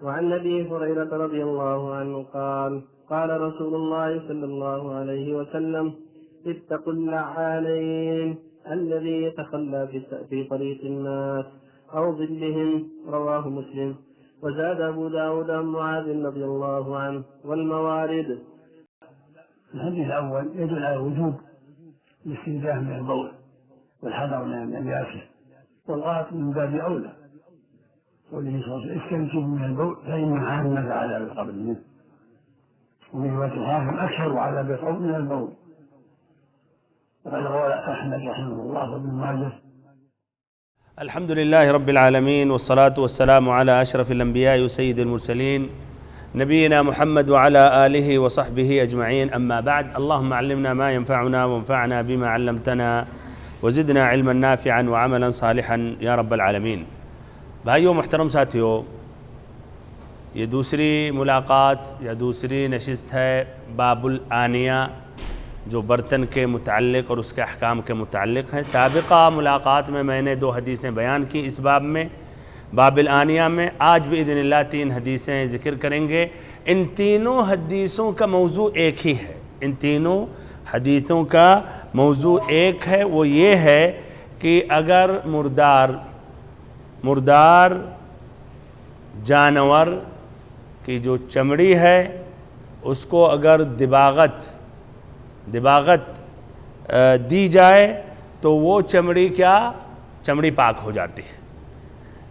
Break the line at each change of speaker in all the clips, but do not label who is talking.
وعن أبي هريرة رضي الله عنه قال قال رسول الله صلى الله عليه وسلم اتقوا اللعانين الذي يتخلى في طريق الناس أو ظلهم رواه مسلم. وزاد أبو داود عن معاذ رضي الله عنه والموارد.
الحديث الأول يدل على وجوب الاستنزاه من البول والحذر من النجاسة، والغائط من باب أولى، قوله صلى الله عليه وسلم استنزهوا من البول فإن عامة عذاب القبر منه، وفي رواية الحاكم أكثر عذاب القبر من البول. وقد روى أحمد رحمه الله وابن ماجه.
الحمد لله رب العالمين، والصلاة والسلام على أشرف الأنبياء وسيد المرسلين نبينا محمد وعلى آله وصحبه أجمعين. أما بعد، اللهم علمنا ما ينفعنا وانفعنا بما علمتنا وزدنا علما نافعا وعملا صالحا يا رب العالمین۔ بھائیو محترم ساتھیو، یہ دوسری ملاقات یا دوسری نشست ہے باب الآنیہ، جو برتن کے متعلق اور اس کے احکام کے متعلق ہیں۔ سابقہ ملاقات میں نے 2 حدیثیں بیان کی اس باب میں، باب الآنیہ میں۔ آج باذن اللہ 3 حدیثیں ذکر کریں گے۔ ان تینوں حدیثوں کا موضوع ایک ہی ہے، ان تینوں حدیثوں کا موضوع ایک ہے، وہ یہ ہے کہ اگر مردار جانور کی جو چمڑی ہے اس کو اگر دباغت دی جائے تو وہ چمڑی پاک ہو جاتی ہے۔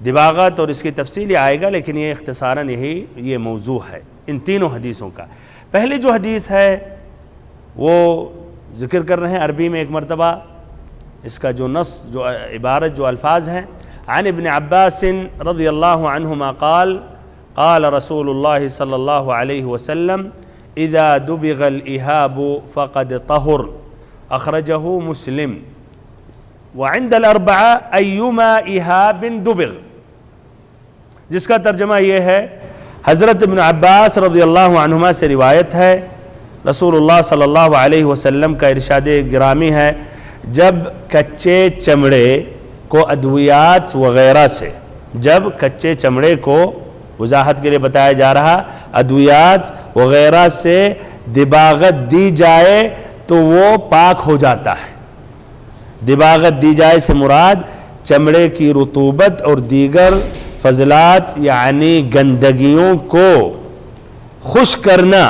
دباغت اور اس کی تفصیل آئے گا، لیکن یہ اختصاراً یہ موضوع ہے ان تینوں حدیثوں کا۔ پہلی جو حدیث ہے وہ ذکر کر رہے ہیں عربی میں ایک مرتبہ، اس کا جو نص، جو عبارت، جو الفاظ ہیں، عن ابن عباس رضی اللہ عنہما قال قال رسول اللہ صلی اللہ علیہ وسلم اذا دبغ الإهاب فقد طهر، اخرجہ مسلم۔ وعند الاربعہ ایما إهاب دبغ، جس کا ترجمہ یہ ہے، حضرت ابن عباس رضی اللہ عنہما سے روایت ہے، رسول اللہ صلی اللہ علیہ وسلم کا ارشاد گرامی ہے، جب کچے چمڑے کو ادویات وغیرہ سے، جب کچے چمڑے کو، وضاحت کے لیے بتایا جا رہا، ادویات وغیرہ سے دباغت دی جائے تو وہ پاک ہو جاتا ہے۔ دباغت دی جائے سے مراد چمڑے کی رطوبت اور دیگر فضلات یعنی گندگیوں کو خشک کرنا،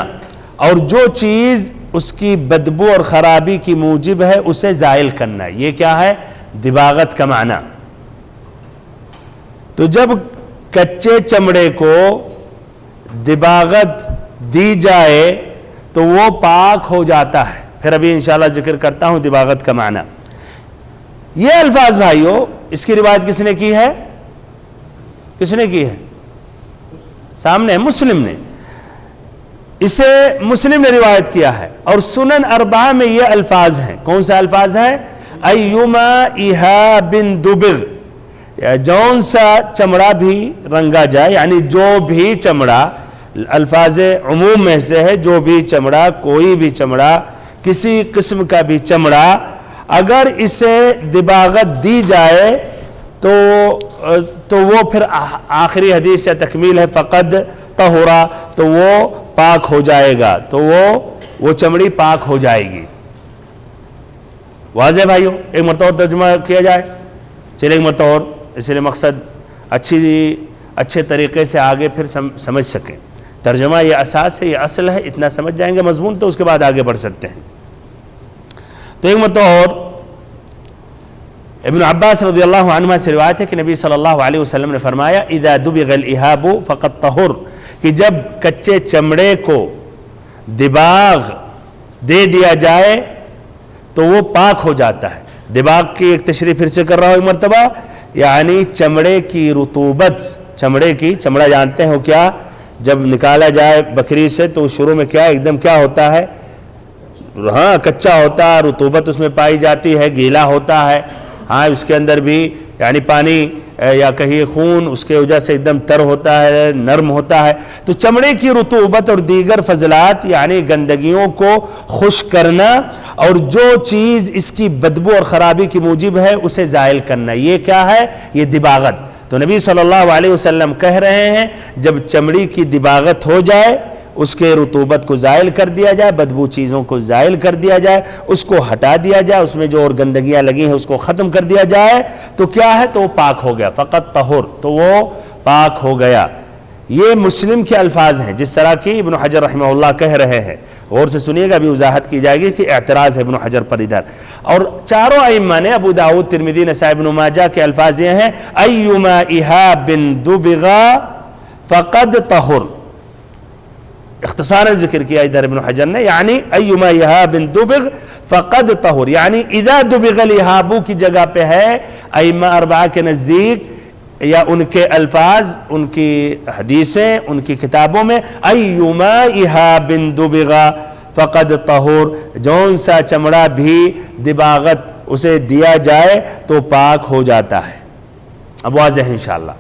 اور جو چیز اس کی بدبو اور خرابی کی موجب ہے اسے زائل کرنا، یہ کیا ہے؟ دباغت کا معنی۔ تو جب کچے چمڑے کو دباغت دی جائے تو وہ پاک ہو جاتا ہے۔ پھر ابھی انشاءاللہ ذکر کرتا ہوں دباغت کا معنی۔ یہ الفاظ بھائیو، اس کی روایت کس نے کی ہے؟ کس نے کی ہے؟ سامنے مسلم نے، اسے مسلم نے روایت کیا ہے، اور سنن اربعہ میں یہ الفاظ ہیں۔ کون سے الفاظ ہیں؟ ایما إهاب دبغ، جون سا چمڑا بھی رنگا جائے، یعنی جو بھی چمڑا، الفاظ عموم میں سے ہے، جو بھی چمڑا، کوئی بھی چمڑا، کسی قسم کا بھی چمڑا، اگر اسے دباغت دی جائے تو وہ پھر آخری حدیث یا تکمیل ہے فقد طہرا، تو وہ پاک ہو جائے گا، تو وہ چمڑی پاک ہو جائے گی۔ واضح بھائیو؟ ایک مرتبہ ترجمہ کیا جائے، چلے ایک مرتبہ اور، اس لیے مقصد اچھے طریقے سے آگے پھر سمجھ سکیں۔ ترجمہ یہ اساس ہے، یہ اصل ہے، اتنا سمجھ جائیں گے مضمون تو اس کے بعد آگے بڑھ سکتے ہیں۔ تو ایک مرتبہ اور ابن عباس رضی اللہ عنہ سے روایت ہے کہ نبی صلی اللہ علیہ وسلم نے فرمایا اذا دبغ الإهاب فقد طہر، کہ جب کچے چمڑے کو دباغ دے دیا جائے تو وہ پاک ہو جاتا ہے۔ دباغ کی ایک تشریح پھر سے کر رہا ہوں ایک مرتبہ، یعنی چمڑے کی رطوبت، چمڑا جانتے ہو کیا، جب نکالا جائے بکری سے تو شروع میں کیا ایک دم کیا ہوتا ہے، ہاں کچا ہوتا ہے، رطوبت اس میں پائی جاتی ہے، گیلا ہوتا ہے، ہاں اس کے اندر بھی یعنی پانی یا کہیں خون اس کے وجہ سے ایک دم تر ہوتا ہے، نرم ہوتا ہے۔ تو چمڑے کی رطوبت اور دیگر فضلات یعنی گندگیوں کو خشک کرنا، اور جو چیز اس کی بدبو اور خرابی کی موجب ہے اسے زائل کرنا، یہ کیا ہے؟ یہ دباغت۔ تو نبی صلی اللہ علیہ وسلم کہہ رہے ہیں جب چمڑی کی دباغت ہو جائے اس کے رطوبت کو زائل کر دیا جائے، بدبو چیزوں کو زائل کر دیا جائے، اس کو ہٹا دیا جائے، اس میں جو اور گندگیاں لگی ہیں اس کو ختم کر دیا جائے تو کیا ہے؟ تو وہ پاک ہو گیا، فقط طہور، تو وہ پاک ہو گیا۔ یہ مسلم کے الفاظ ہیں جس طرح کی ابن حجر رحمہ اللہ کہہ رہے ہیں، غور سے سنیے گا، ابھی وضاحت کی جائے گی کہ اعتراض ہے ابن حجر پر ادھر۔ اور چاروں ائمہ نے ابو داؤد، ترمذی، نسائی، ابن ماجہ کے الفاظ یہ ہیں ایما اہاب دبغ فقد طہر، اختصاراً ذکر کیا ادھر ابن حجر نے، یعنی ایما اہاب دبغ فقد طہر، یعنی اذا دبغ الاہاب کی جگہ پہ ہے ائمہ اربعہ کے نزدیک یا ان کے الفاظ، ان کی حدیثیں، ان کی کتابوں میں ایما اہاب دبغ فقد طہور، جون سا چمڑا بھی دباغت اسے دیا جائے تو پاک ہو جاتا ہے۔ اب واضح ہے انشاءاللہ۔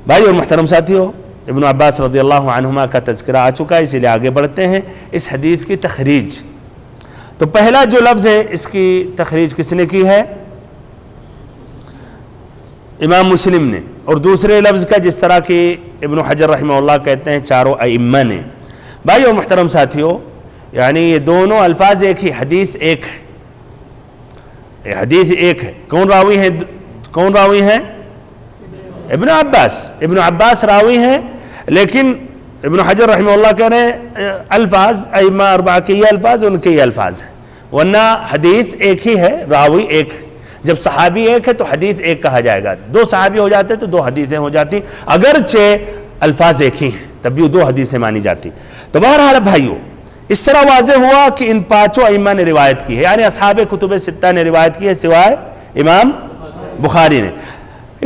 بھائی اور محترم ساتھیو، ابن عباس رضی اللہ عنہما کا تذکرہ آ چکا ہے، اسی لیے آگے بڑھتے ہیں اس حدیث کی تخریج۔ تو پہلا جو لفظ ہے اس کی تخریج کس نے کی ہے؟ امام مسلم نے، اور دوسرے لفظ کا جس طرح کہ ابن حجر رحمہ اللہ کہتے ہیں چاروں ائمہ نے۔ بھائی اور محترم ساتھیو، یعنی یہ دونوں الفاظ ایک ہی، حدیث ایک ہے، یہ حدیث ایک ہے۔ کون راوی ہیں؟ ابن عباس راوی ہیں، لیکن ابن حجر رحمہ اللہ کہہ رہے ہیں الفاظ ائمہ اربعہ کے یہ الفاظ، ان کے یہ الفاظ ہیں، ورنہ حدیث ایک ہی ہے، راوی ایک ہے۔ جب صحابی ایک ہے تو حدیث ایک کہا جائے گا، دو صحابی ہو جاتے تو دو حدیثیں ہو جاتی، اگرچہ الفاظ ایک ہی ہیں تب بھی دو حدیثیں مانی جاتی۔ تو بہرحال بھائیو، اس طرح واضح ہوا کہ ان پانچوں ائمہ نے روایت کی ہے، یعنی اصحاب کتب ستہ نے روایت کی ہے سوائے امام بخاری نے۔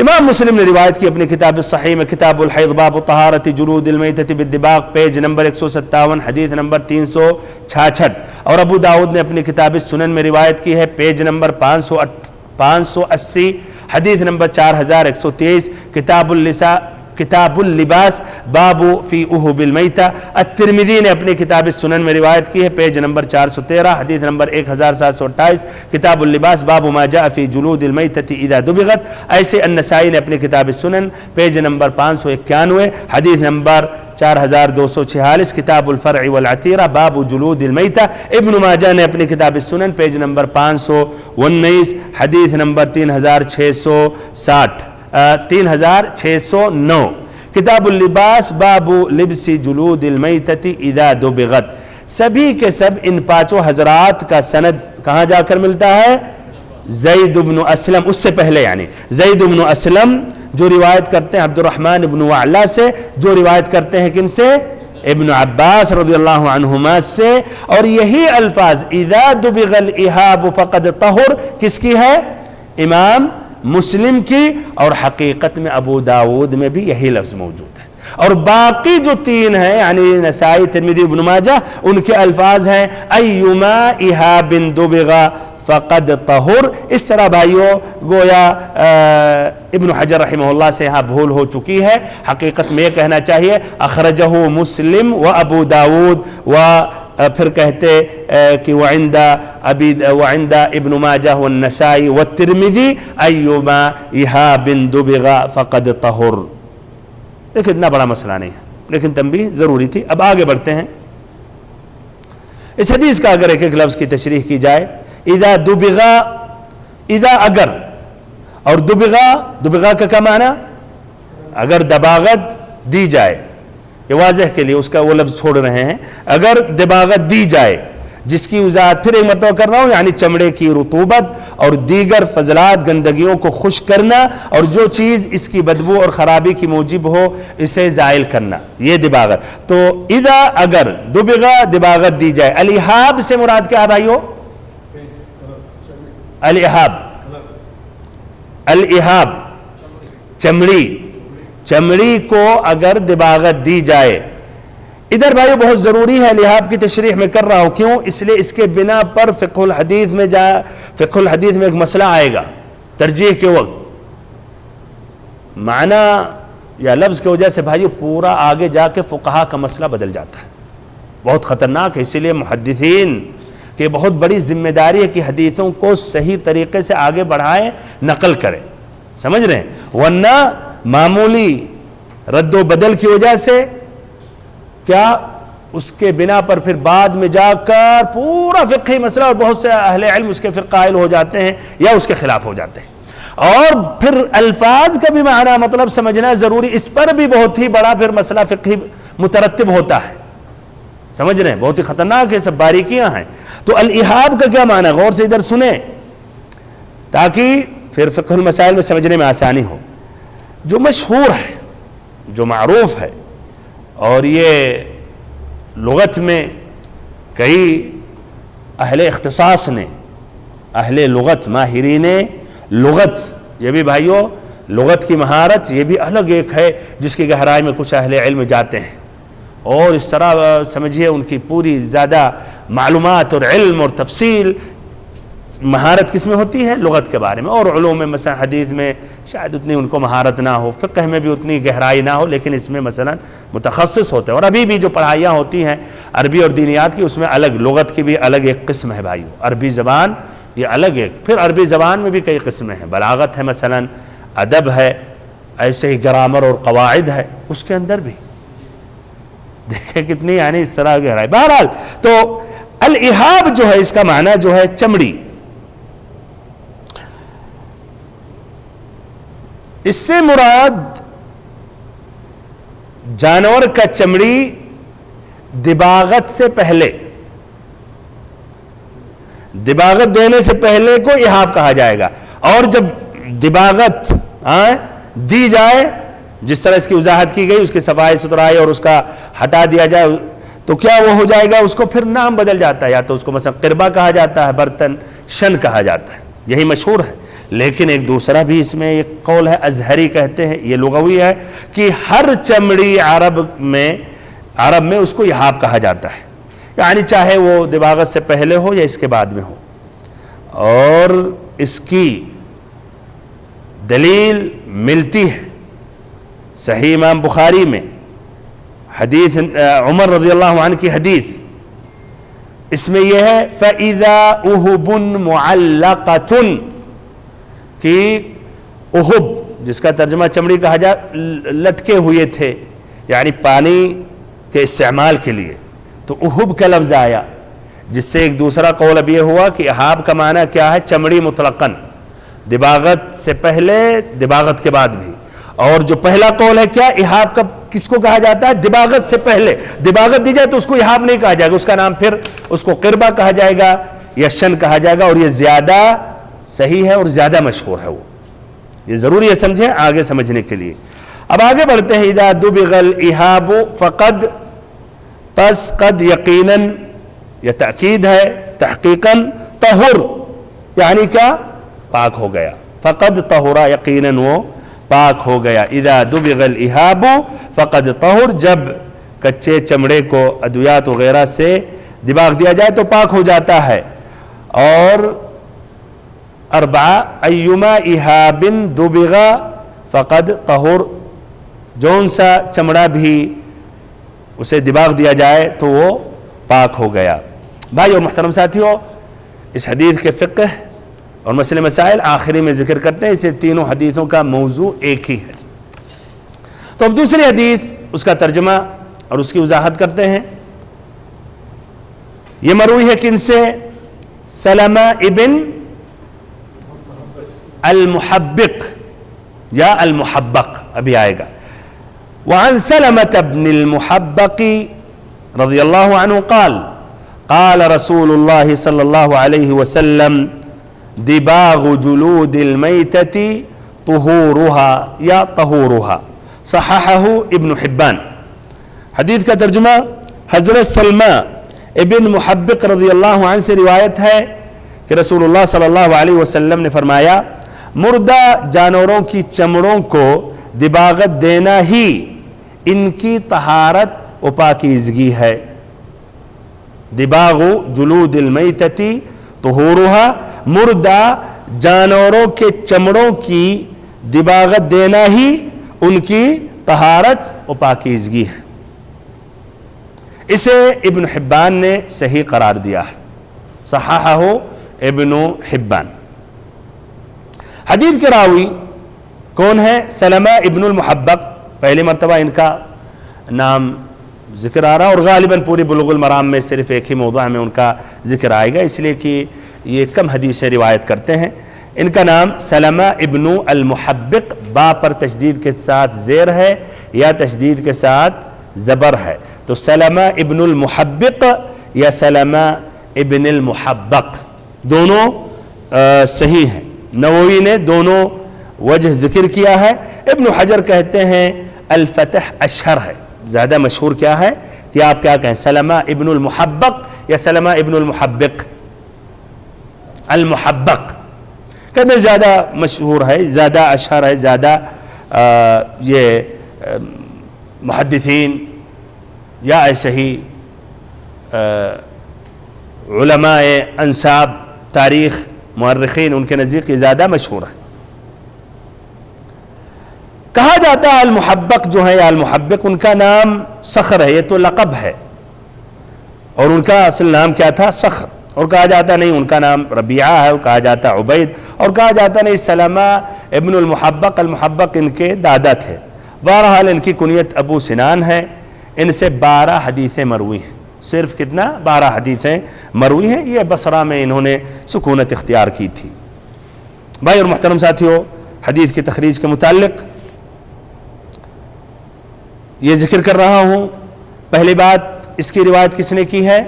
امام مسلم نے روایت کی اپنی کتاب الصحیح میں، کتاب الحیض، باب طہارت جلود المیتۃ بالدباغ، پیج نمبر 157، حدیث نمبر 366، اور ابو داؤد نے اپنی کتاب السنن میں روایت کی ہے، پیج نمبر 580، حدیث نمبر 4123، کتاب اللباس باب فی اہب المیتہ، الترمذی نے اپنی کتاب السنن میں روایت کی ہے، پیج نمبر 413، حدیث نمبر 1728، کتاب اللباس باب ما جاء فی جلود المیتۃ اذا دبغت۔ ایسے النسائی نے اپنی کتاب السنن پیج نمبر 591، حدیث نمبر 4246، کتاب الفرع والعتیرہ باب جلود المیتہ۔ ابن ماجہ نے اپنی کتاب السنن پیج نمبر 519، حدیث نمبر 3609، کتاب اللباس باب لبس جلود المیتۃ اذا دبغت۔ سبھی کے سب ان پانچوں حضرات کا سند کہاں جا کر ملتا ہے؟ زید بن اسلم، اس سے پہلے یعنی زید بن اسلم جو روایت کرتے ہیں عبد الرحمن بن وعلا سے، جو روایت کرتے ہیں کن سے؟ ابن عباس رضی اللہ عنہما سے، اور یہی الفاظ اذا دبغ الاہاب فقد طہر کس کی ہے؟ امام مسلم کی، اور حقیقت میں ابو داود میں بھی یہی لفظ موجود ہے، اور باقی جو تین ہیں یعنی نسائی، ترمذی، ابن ماجہ، ان کے الفاظ ہیں ایما اہاب دبغ فقد طہر۔ اس طرح بھائیو گویا ابن حجر رحمہ اللہ سے یہاں بھول ہو چکی ہے، حقیقت میں یہ کہنا چاہیے اخرجہ مسلم و ابو داود، و پھر کہتے کہ وعند ابن ماجہ والنسائی والترمذی ایما اہاب دبغ فقد طہر۔ لیکن اتنا بڑا مسئلہ نہیں ہے، لیکن تنبیہ ضروری تھی۔ اب آگے بڑھتے ہیں۔ اس حدیث کا اگر ایک ایک لفظ کی تشریح کی جائے، اذا دبغ، اذا اگر، اور دبغ کا کیا معنی؟ اگر دباغت دی جائے، یہ واضح کے لیے اس کا وہ لفظ چھوڑ رہے ہیں، اگر دباغت دی جائے، جس کی وضاحت پھر ایک مرتبہ کر رہا ہوں، یعنی چمڑے کی رطوبت اور دیگر فضلات گندگیوں کو خشک کرنا، اور جو چیز اس کی بدبو اور خرابی کی موجب ہو اسے زائل کرنا، یہ دباغت۔ تو اذا اگر دبغ دباغت دی جائے، الاہاب سے مراد کیا ہے بھائیو؟ الاہاب چمڑی کو اگر دباغت دی جائے۔ ادھر بھائیو بہت ضروری ہے، لحاظ کی تشریح میں کر رہا ہوں، کیوں؟ اس لیے اس کے بنا پر فقہ الحدیث میں ایک مسئلہ آئے گا ترجیح کے وقت، معنی یا لفظ کی وجہ سے بھائیو پورا آگے جا کے فقہا کا مسئلہ بدل جاتا ہے، بہت خطرناک ہے۔ اسی لیے محدثین کہ بہت بڑی ذمہ داری ہے کہ حدیثوں کو صحیح طریقے سے آگے بڑھائیں، نقل کریں، سمجھ رہے ہیں؟ ورنہ معمولی رد و بدل کی وجہ سے کیا اس کے بنا پر پھر بعد میں جا کر پورا فقہی مسئلہ اور بہت سے اہل علم اس کے پھر قائل ہو جاتے ہیں یا اس کے خلاف ہو جاتے ہیں. اور پھر الفاظ کا بھی معنی مطلب سمجھنا ضروری، اس پر بھی بہت ہی بڑا پھر مسئلہ فقہی مترتب ہوتا ہے. سمجھ رہے ہیں؟ بہت ہی خطرناک ہے، سب باریکیاں ہیں. تو الإحاب کا کیا معنی؟ غور سے ادھر سنیں تاکہ پھر فقہ المسائل میں سمجھنے میں آسانی ہو. جو مشہور ہے، جو معروف ہے، اور یہ لغت میں کئی اہل اختصاص نے، اہل لغت، ماہرین لغت، یہ بھی بھائیوں لغت کی مہارت یہ بھی الگ ایک ہے جس کی گہرائی میں کچھ اہل علم جاتے ہیں، اور اس طرح سمجھیے ان کی پوری زیادہ معلومات اور علم اور تفصیل مہارت کس میں ہوتی ہے؟ لغت کے بارے میں. اور علوم میں مثلا حدیث میں شاید اتنی ان کو مہارت نہ ہو، فقہ میں بھی اتنی گہرائی نہ ہو، لیکن اس میں مثلا متخصص ہوتے ہیں. اور ابھی بھی جو پڑھائیاں ہوتی ہیں عربی اور دینیات کی، اس میں الگ لغت کی بھی الگ ایک قسم ہے بھائیو. عربی زبان یہ الگ ایک، پھر عربی زبان میں بھی کئی قسمیں ہیں. بلاغت ہے مثلا، ادب ہے، ایسے ہی گرامر اور قواعد ہے، اس کے اندر بھی دیکھیں کتنی یعنی اس طرح گہرائی. بہرحال تو الإحاب جو ہے اس کا معنی جو ہے چمڑی. اس سے مراد جانور کا چمڑی دباغت سے پہلے، دباغت دینے سے پہلے کو احاب کہا جائے گا. اور جب دباغت دی جائے، جس طرح اس کی وضاحت کی گئی، اس کی صفائی ستھرائی اور اس کا ہٹا دیا جائے تو کیا وہ ہو جائے گا؟ اس کو پھر نام بدل جاتا ہے، یا تو اس کو مثلا قربہ کہا جاتا ہے، برتن شن کہا جاتا ہے، یہی مشہور ہے. لیکن ایک دوسرا بھی اس میں ایک قول ہے، ازہری کہتے ہیں، یہ لغوی ہے کہ ہر چمڑی عرب میں اس کو احاب کہا جاتا ہے، یعنی چاہے وہ دباغت سے پہلے ہو یا اس کے بعد میں ہو. اور اس کی دلیل ملتی ہے صحیح امام بخاری میں، حدیث عمر رضی اللہ عنہ کی حدیث. اس میں یہ ہے فَإِذَا أُهُبٌ مُعَلَّقَةٌ، کہ اہب جس کا ترجمہ چمڑی کہا جائے، لٹکے ہوئے تھے، یعنی پانی کے استعمال کے لیے، تو اہب کا لفظ آیا، جس سے ایک دوسرا قول اب یہ ہوا کہ احاب کا معنی کیا ہے؟ چمڑی مطلقاً، دباغت سے پہلے، دباغت کے بعد بھی. اور جو پہلا قول ہے کیا؟ احاب کا کس کو کہا جاتا ہے؟ دباغت سے پہلے. دباغت دی جائے تو اس کو احاب نہیں کہا جائے گا، اس کا نام پھر اس کو قربہ کہا جائے گا یا شن کہا جائے گا. اور یہ زیادہ صحیح ہے اور زیادہ مشہور ہے، وہ یہ ضروری ہے سمجھیں آگے سمجھنے کے لیے. اب آگے بڑھتے ہیں. اذا دبغ الاحاب فقد، پس قد یقیناً، یہ تأکید ہے تحقیقاً، طہر یعنی کیا؟ پاک ہو گیا. فقد طہرا، یقیناً وہ پاک ہو گیا. اذا دبغ الاحاب فقد طہر، جب کچے چمڑے کو ادویات وغیرہ سے دباغ دیا جائے تو پاک ہو جاتا ہے. اور اربعہ ایما احاب دبغ فقد طہر، جون سا چمڑا بھی اسے دباغ دیا جائے تو وہ پاک ہو گیا. بھائی اور محترم ساتھیوں، اس حدیث کے فقہ اور مسئلے مسائل آخری میں ذکر کرتے ہیں. اسے تینوں حدیثوں کا موضوع ایک ہی ہے. تو اب دوسری حدیث، اس کا ترجمہ اور اس کی وضاحت کرتے ہیں. یہ مروی ہے کن سے؟ سلمہ ابن المحبق یا المحبق، ابھی آئے گا. وعن سلمة بن المحبق رضی اللہ عنہ قال قال رسول اللہ صلی اللہ علیہ وسلم دباغ جلود المیتة طہورها یا طہورها، صححہ ابن حبان. حدیث کا ترجمہ حضرت سلمہ ابن محبق رضی اللہ عنہ سے روایت ہے کہ رسول اللہ صلی اللہ علیہ وسلم نے فرمایا، مردہ جانوروں کی چمڑوں کو دباغت دینا ہی ان کی طہارت و پاکیزگی ہے. دباغ جلود المیتة طہورها، مردہ جانوروں کے چمڑوں کی دباغت دینا ہی ان کی طہارت و پاکیزگی ہے. اسے ابن حبان نے صحیح قرار دیا ہے، صححہ ابن حبان. حدیث کے راوی کون ہے؟ سلمہ ابن المحبق، پہلی مرتبہ ان کا نام ذکر آ رہا، اور غالباً پوری بلوغ المرام میں صرف ایک ہی موضوع میں ان کا ذکر آئے گا، اس لیے کہ یہ کم حدیثیں روایت کرتے ہیں۔ ان کا نام سلمہ ابن المحبق، با پر تشدید کے ساتھ زیر ہے یا تشدید کے ساتھ زبر ہے، تو سلمہ ابن المحبق یا سلمہ ابن المحبق دونوں صحیح ہیں۔ نووی نے دونوں وجہ ذکر کیا ہے۔ ابن حجر کہتے ہیں الفتح اشہر ہے، زیادہ مشہور کیا ہے کہ آپ کیا کہیں، سلمہ ابن المحبق یا سلمہ ابن المحبق؟ المحبق کہتے ہیں زیادہ مشہور ہے، زیادہ اشہر ہے، زیادہ یہ محدثین یا ایسے ہی علماء انساب تاریخ مورخین ان کے نزدیک یہ زیادہ مشہور ہے۔ کہا جاتا ہے المحبق جو ہے یا المحبق، ان کا نام صخر ہے، یہ تو لقب ہے، اور ان کا اصل نام کیا تھا؟ صخر، اور کہا جاتا نہیں ان کا نام ربیعہ ہے، اور کہا جاتا عبید، اور کہا جاتا نہیں سلمہ ابن المحبق، المحبق ان کے دادا تھے۔ بہرحال ان کی کنیت ابو سنان ہے، ان سے 12 حدیثیں مروی ہیں، صرف کتنا؟ 12 حدیثیں مروی ہیں۔ یہ بصرہ میں انہوں نے سکونت اختیار کی تھی۔ بھائی اور محترم ساتھیوں، حدیث کی تخریج کے متعلق یہ ذکر کر رہا ہوں۔ پہلی بات، اس کی روایت کس نے کی ہے؟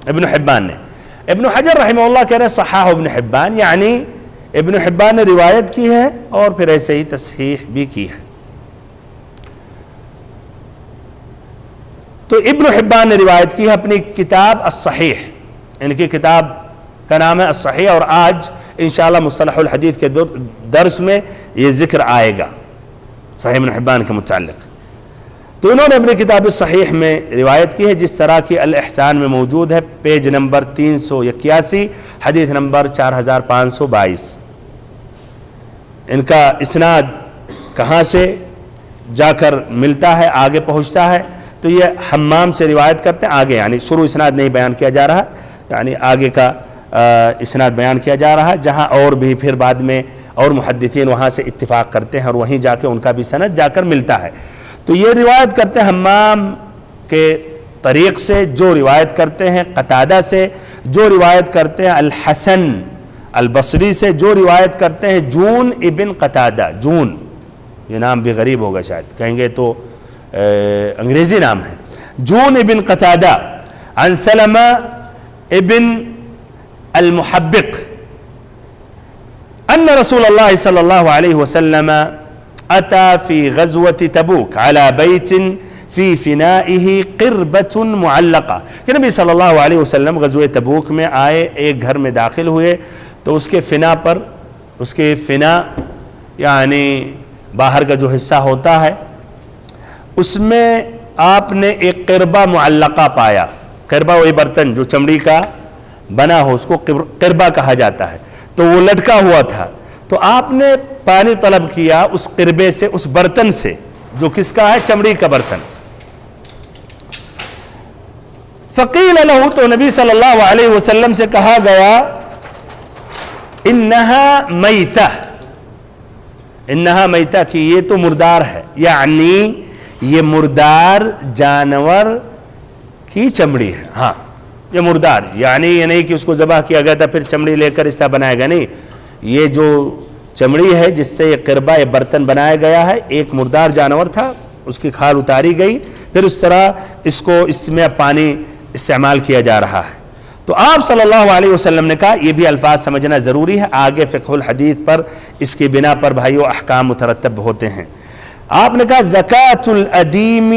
ابن حبان نے۔ ابن حجر رحمہ اللہ کہہ رہے ہیں صحاح ابن حبان، یعنی ابن حبان نے روایت کی ہے اور پھر ایسے ہی تصحیح بھی کی ہے۔ تو ابن حبان نے روایت کی ہے اپنی کتاب الصحیح، ان کی کتاب کا نام ہے الصحیح، اور آج انشاءاللہ مصطلح الحدیث کے درس میں یہ ذکر آئے گا صحیح ابن حبان کے متعلق۔ تو انہوں نے اپنی کتاب الصحیح میں روایت کی ہے، جس طرح کی الاحسان میں موجود ہے، پیج نمبر 381، حدیث نمبر 4522۔ ان کا اسناد کہاں سے جا کر ملتا ہے، آگے پہنچتا ہے، تو یہ حمام سے روایت کرتے ہیں، آگے یعنی شروع اسناد نہیں بیان کیا جا رہا، یعنی آگے کا اسناد بیان کیا جا رہا ہے، جہاں اور بھی پھر بعد میں اور محدثین وہاں سے اتفاق کرتے ہیں اور وہیں جا کے ان کا بھی سند جا کر ملتا ہے۔ تو یہ روایت کرتے ہیں حمام کے طریق سے، جو روایت کرتے ہیں قتادہ سے، جو روایت کرتے ہیں الحسن البصری سے، جو روایت کرتے ہیں جون ابن قتادہ۔ جون یہ نام بھی غریب ہوگا، شاید کہیں گے تو انگریزی نام ہے۔ جون ابن قتادہ عن سلمہ ابن المحبق ان رسول اللہ صلی اللہ علیہ وسلم اتى في غزوة تبوک على بیت فی فنائه قربة معلقہ، کہ نبی صلی اللہ علیہ وسلم غزوہ تبوک میں آئے، ایک گھر میں داخل ہوئے، تو اس کے فنا پر، اس کے فنا یعنی باہر کا جو حصہ ہوتا ہے، اس میں آپ نے ایک قربہ معلقہ پایا۔ قربہ وہی برتن جو چمڑی کا بنا ہو، اس کو قربہ کہا جاتا ہے، تو وہ لٹکا ہوا تھا، تو آپ نے پانی طلب کیا اس قربے سے، اس برتن سے جو کس کا ہے؟ چمڑی کا برتن۔ فقیل لہ، تو نبی صلی اللہ علیہ وسلم سے کہا گیا انہا میتہ، انہا میتہ کی یہ تو مردار ہے، یعنی یہ مردار جانور کی چمڑی ہے۔ ہاں یہ مردار، یعنی یہ نہیں کہ اس کو ذبح کیا گیا تھا پھر چمڑی لے کر حصہ بنایا گیا، نہیں، یہ جو چمڑی ہے جس سے یہ قربہ یہ برتن بنایا گیا ہے، ایک مردار جانور تھا، اس کی کھال اتاری گئی، پھر اس طرح اس کو اس میں پانی استعمال کیا جا رہا ہے۔ تو آپ صلی اللہ علیہ وسلم نے کہا، یہ بھی الفاظ سمجھنا ضروری ہے، آگے فقہ الحدیث پر اس کی بنا پر بھائیو احکام مترتب ہوتے ہیں۔ آپ نے کہا زکاة الادیم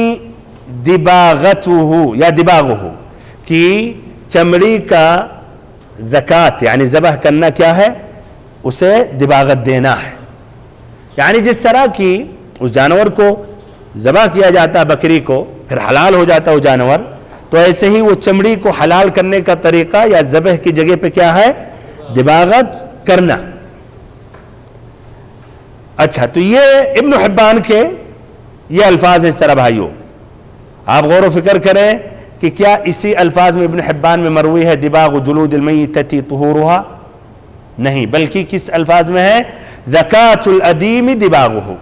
دباغتہ یا دباغہ، کہ چمڑی کا زکوٰۃ یعنی ذبح کرنا کیا ہے؟ اسے دباغت دینا ہے، یعنی جس طرح کی اس جانور کو ذبح کیا جاتا ہے، بکری کو پھر حلال ہو جاتا ہے وہ جانور، تو ایسے ہی وہ چمڑی کو حلال کرنے کا طریقہ یا ذبح کی جگہ پہ کیا ہے؟ دباغت کرنا۔ اچھا، تو یہ ابن حبان کے یہ الفاظ ہیں اس طرح بھائیو، آپ غور و فکر کریں کہ کیا اسی الفاظ میں ابن حبان میں مروی ہے دباغ جلود المیتۃ طہورها؟ نہیں، بلکہ کس الفاظ میں ہے؟ زکاۃ الادیم دباغہ.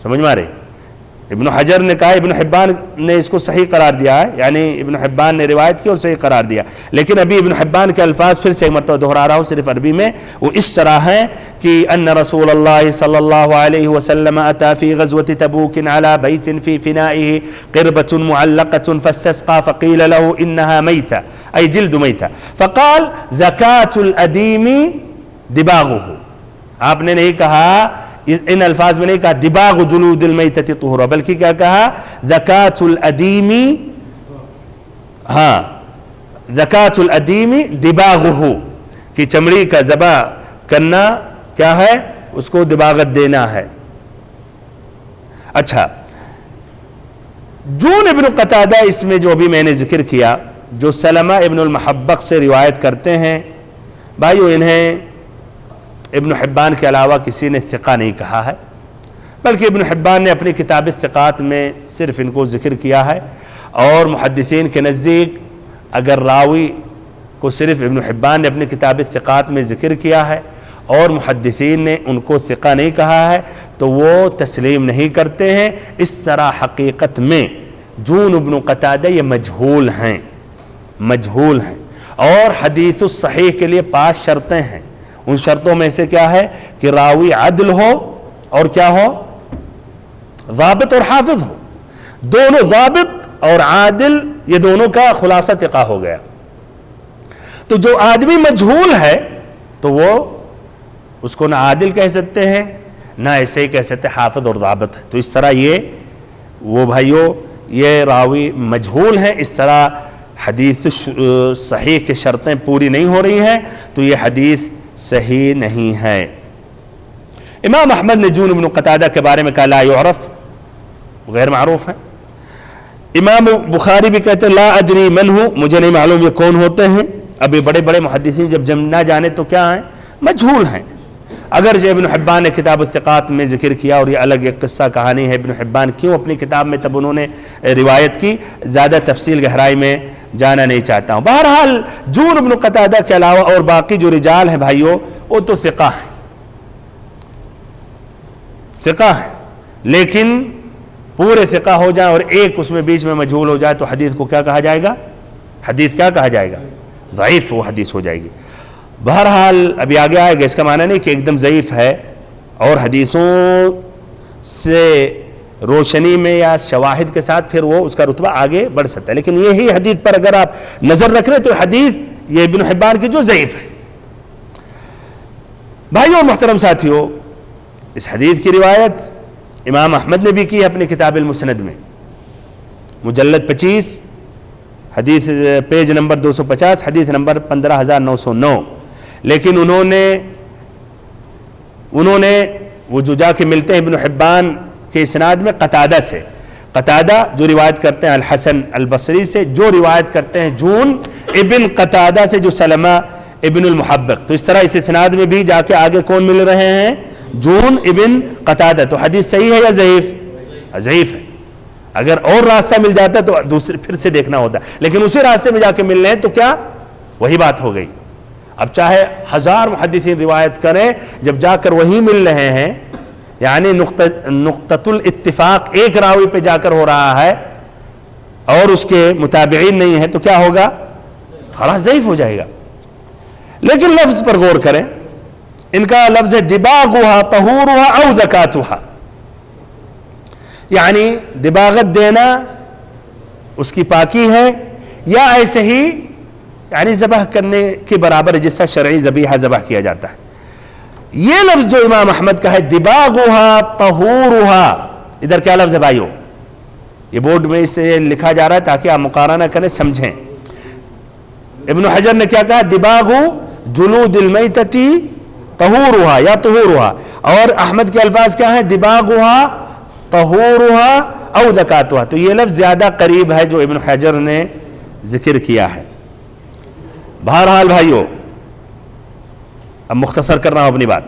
سمجھ میں آ رہی؟ ابن حجر نے کہا، ابن حبان نے اس کو صحیح قرار دیا ہے، یعنی ابن حبان نے روایت کی اور صحیح قرار دیا، لیکن ابھی ابن حبان کے الفاظ پھر سے ایک مرتبہ دہرا رہا ہوں صرف عربی میں، وہ اس طرح ہیں کہ ان رسول اللہ صلی اللہ علیہ وسلم اتی فی غزوۃ تبوک علی بیت فی فنائه قربۃ معلقۃ فاستسقى فقیل له انها میتہ ای جلد میتہ فقال زکاۃ الادیم دباغہ. آپ نے نہیں کہا، ان الفاظ میں نہیں کہا دباغ جلود المیتۃ طہورا، بلکہ کیا کہا؟ زکاۃ الادیم، ہاں زکاۃ الادیم دباغہ، کہ چمڑی کا ذبح کرنا کیا ہے؟ اس کو دباغت دینا ہے. اچھا، جون ابن قتادہ اس میں جو ابھی میں نے ذکر کیا، جو سلمہ ابن المحبق سے روایت کرتے ہیں، بھائیو انہیں ابن حبان کے علاوہ کسی نے ثقہ نہیں کہا ہے، بلکہ ابن حبان نے اپنی کتاب الثقات میں صرف ان کو ذکر کیا ہے، اور محدثین کے نزدیک اگر راوی کو صرف ابن حبان نے اپنی کتاب الثقات میں ذکر کیا ہے اور محدثین نے ان کو ثقہ نہیں کہا ہے تو وہ تسلیم نہیں کرتے ہیں. اس طرح حقیقت میں جون ابن قتادہ یہ مجہول ہیں، اور حدیث الصحیح کے لیے 5 شرطیں ہیں. ان شرطوں میں سے کیا ہے کہ راوی عدل ہو اور کیا ہو؟ ضابط اور حافظ ہو. دونوں ضابط اور عادل، یہ دونوں کا خلاصہ ثقہ ہو گیا. تو جو آدمی مجہول ہے تو وہ اس کو نہ عادل کہہ سکتے ہیں نہ ایسے ہی کہہ سکتے حافظ اور ضابط ہے. تو اس طرح وہ بھائیو یہ راوی مجہول ہیں، اس طرح حدیث صحیح کی شرطیں پوری نہیں ہو رہی ہیں، تو یہ حدیث صحیح نہیں ہے. امام احمد نے جون ابن قتادہ کے بارے میں کہا لا یعرف، غیر معروف ہے. امام بخاری بھی کہتے ہیں لا ادری من ہوں، مجھے نہیں معلوم یہ کون ہوتے ہیں. ابھی بڑے بڑے محدثین جب نہ جانے تو کیا ہیں؟ مجہول ہیں. اگرچہ ابن حبان نے کتاب الثقات میں ذکر کیا، اور یہ الگ ایک قصہ کہانی ہے ابن حبان کیوں اپنی کتاب میں تب انہوں نے روایت کی، زیادہ تفصیل گہرائی میں جانا نہیں چاہتا ہوں. بہرحال جون ابن قتادہ کے علاوہ اور باقی جو رجال ہیں بھائیو وہ تو ثقہ ہیں، لیکن پورے ثقہ ہو جائیں اور ایک اس میں بیچ میں مجہول ہو جائے تو حدیث کو کیا کہا جائے گا؟ حدیث کیا کہا جائے گا؟ ضعیف وہ حدیث ہو جائے گی. بہرحال ابھی آگے آئے گا، اس کا معنی نہیں کہ ایک دم ضعیف ہے اور حدیثوں سے روشنی میں یا شواہد کے ساتھ پھر وہ اس کا رتبہ آگے بڑھ سکتا ہے. لیکن یہی حدیث پر اگر آپ نظر رکھ رہے تو حدیث یہ ابن حبان کی جو ضعیف ہے. بھائیو اور محترم ساتھیو، اس حدیث کی روایت امام احمد نے بھی کی ہے اپنی کتاب المسند میں، مجلد 25 حدیث پیج نمبر 250 حدیث نمبر 15909. لیکن انہوں نے وہ جو جا کے ملتے ہیں ابن حبان کے اسناد میں قتادہ سے، قتادہ جو روایت کرتے ہیں الحسن البصری سے، جو روایت کرتے ہیں جون ابن قتادہ سے جو سلمہ ابن المحبق. تو اس طرح اس اسناد میں بھی جا کے آگے کون مل رہے ہیں؟ جون ابن قتادہ. تو حدیث صحیح ہے یا ضعیف؟ ضعیف ہے. اگر اور راستہ مل جاتا تو دوسرے پھر سے دیکھنا ہوتا، لیکن اسی راستے میں جا کے مل رہے ہیں تو کیا وہی بات ہو گئی. اب چاہے 1000 محدثین روایت کریں، جب جا کر وہی مل رہے ہیں، یعنی نقطۃ الاتفاق ایک راوی پہ جا کر ہو رہا ہے اور اس کے متابعین نہیں ہے تو کیا ہوگا؟ خلاص ضعیف ہو جائے گا. لیکن لفظ پر غور کریں، ان کا لفظ ہے دباغها طہورها او زکاتها، یعنی دباغت دینا اس کی پاکی ہے یا ایسے ہی یعنی ذبح کرنے کے برابر جس طرح شرعی ذبیحہ ذبح کیا جاتا ہے. یہ لفظ جو امام احمد کا ہے دباغها طہورها، ادھر کیا لفظ ہے بھائیو؟ یہ بورڈ میں اس سے لکھا جا رہا ہے تاکہ آپ مقارنہ کریں سمجھیں. ابن حجر نے کیا کہا؟ دباغ جلود المیتۃ طہورها یا طہورها، اور احمد کے الفاظ کیا ہیں؟ دباغها طہورها او زکاتها. تو یہ لفظ زیادہ قریب ہے جو ابن حجر نے ذکر کیا ہے. بہرحال بھائیو اب مختصر کر رہا ہوں اپنی بات.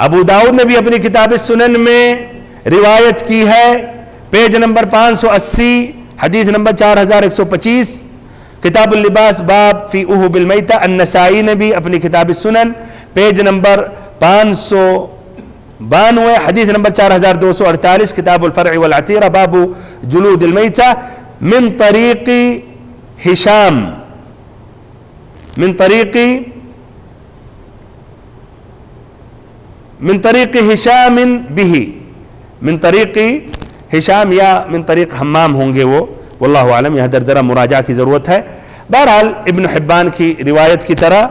ابو داؤد نے بھی اپنی کتاب السنن میں روایت کی ہے، پیج نمبر 580 حدیث نمبر 4125. کتاب اللباس باب فی اہب المیتہ، النسائی نے بھی اپنی کتاب السنن پیج نمبر 592 حدیث نمبر 4248، کتاب الفرع والعتیرہ باب جلود المیتہ من طریق ہشام بھی، من طریق ہشام یا من طریق حمام ہوں گے وہ، واللہ عالم، یہاں در ذرا مراجعہ کی ضرورت ہے۔ بہرحال ابن حبان کی روایت کی طرح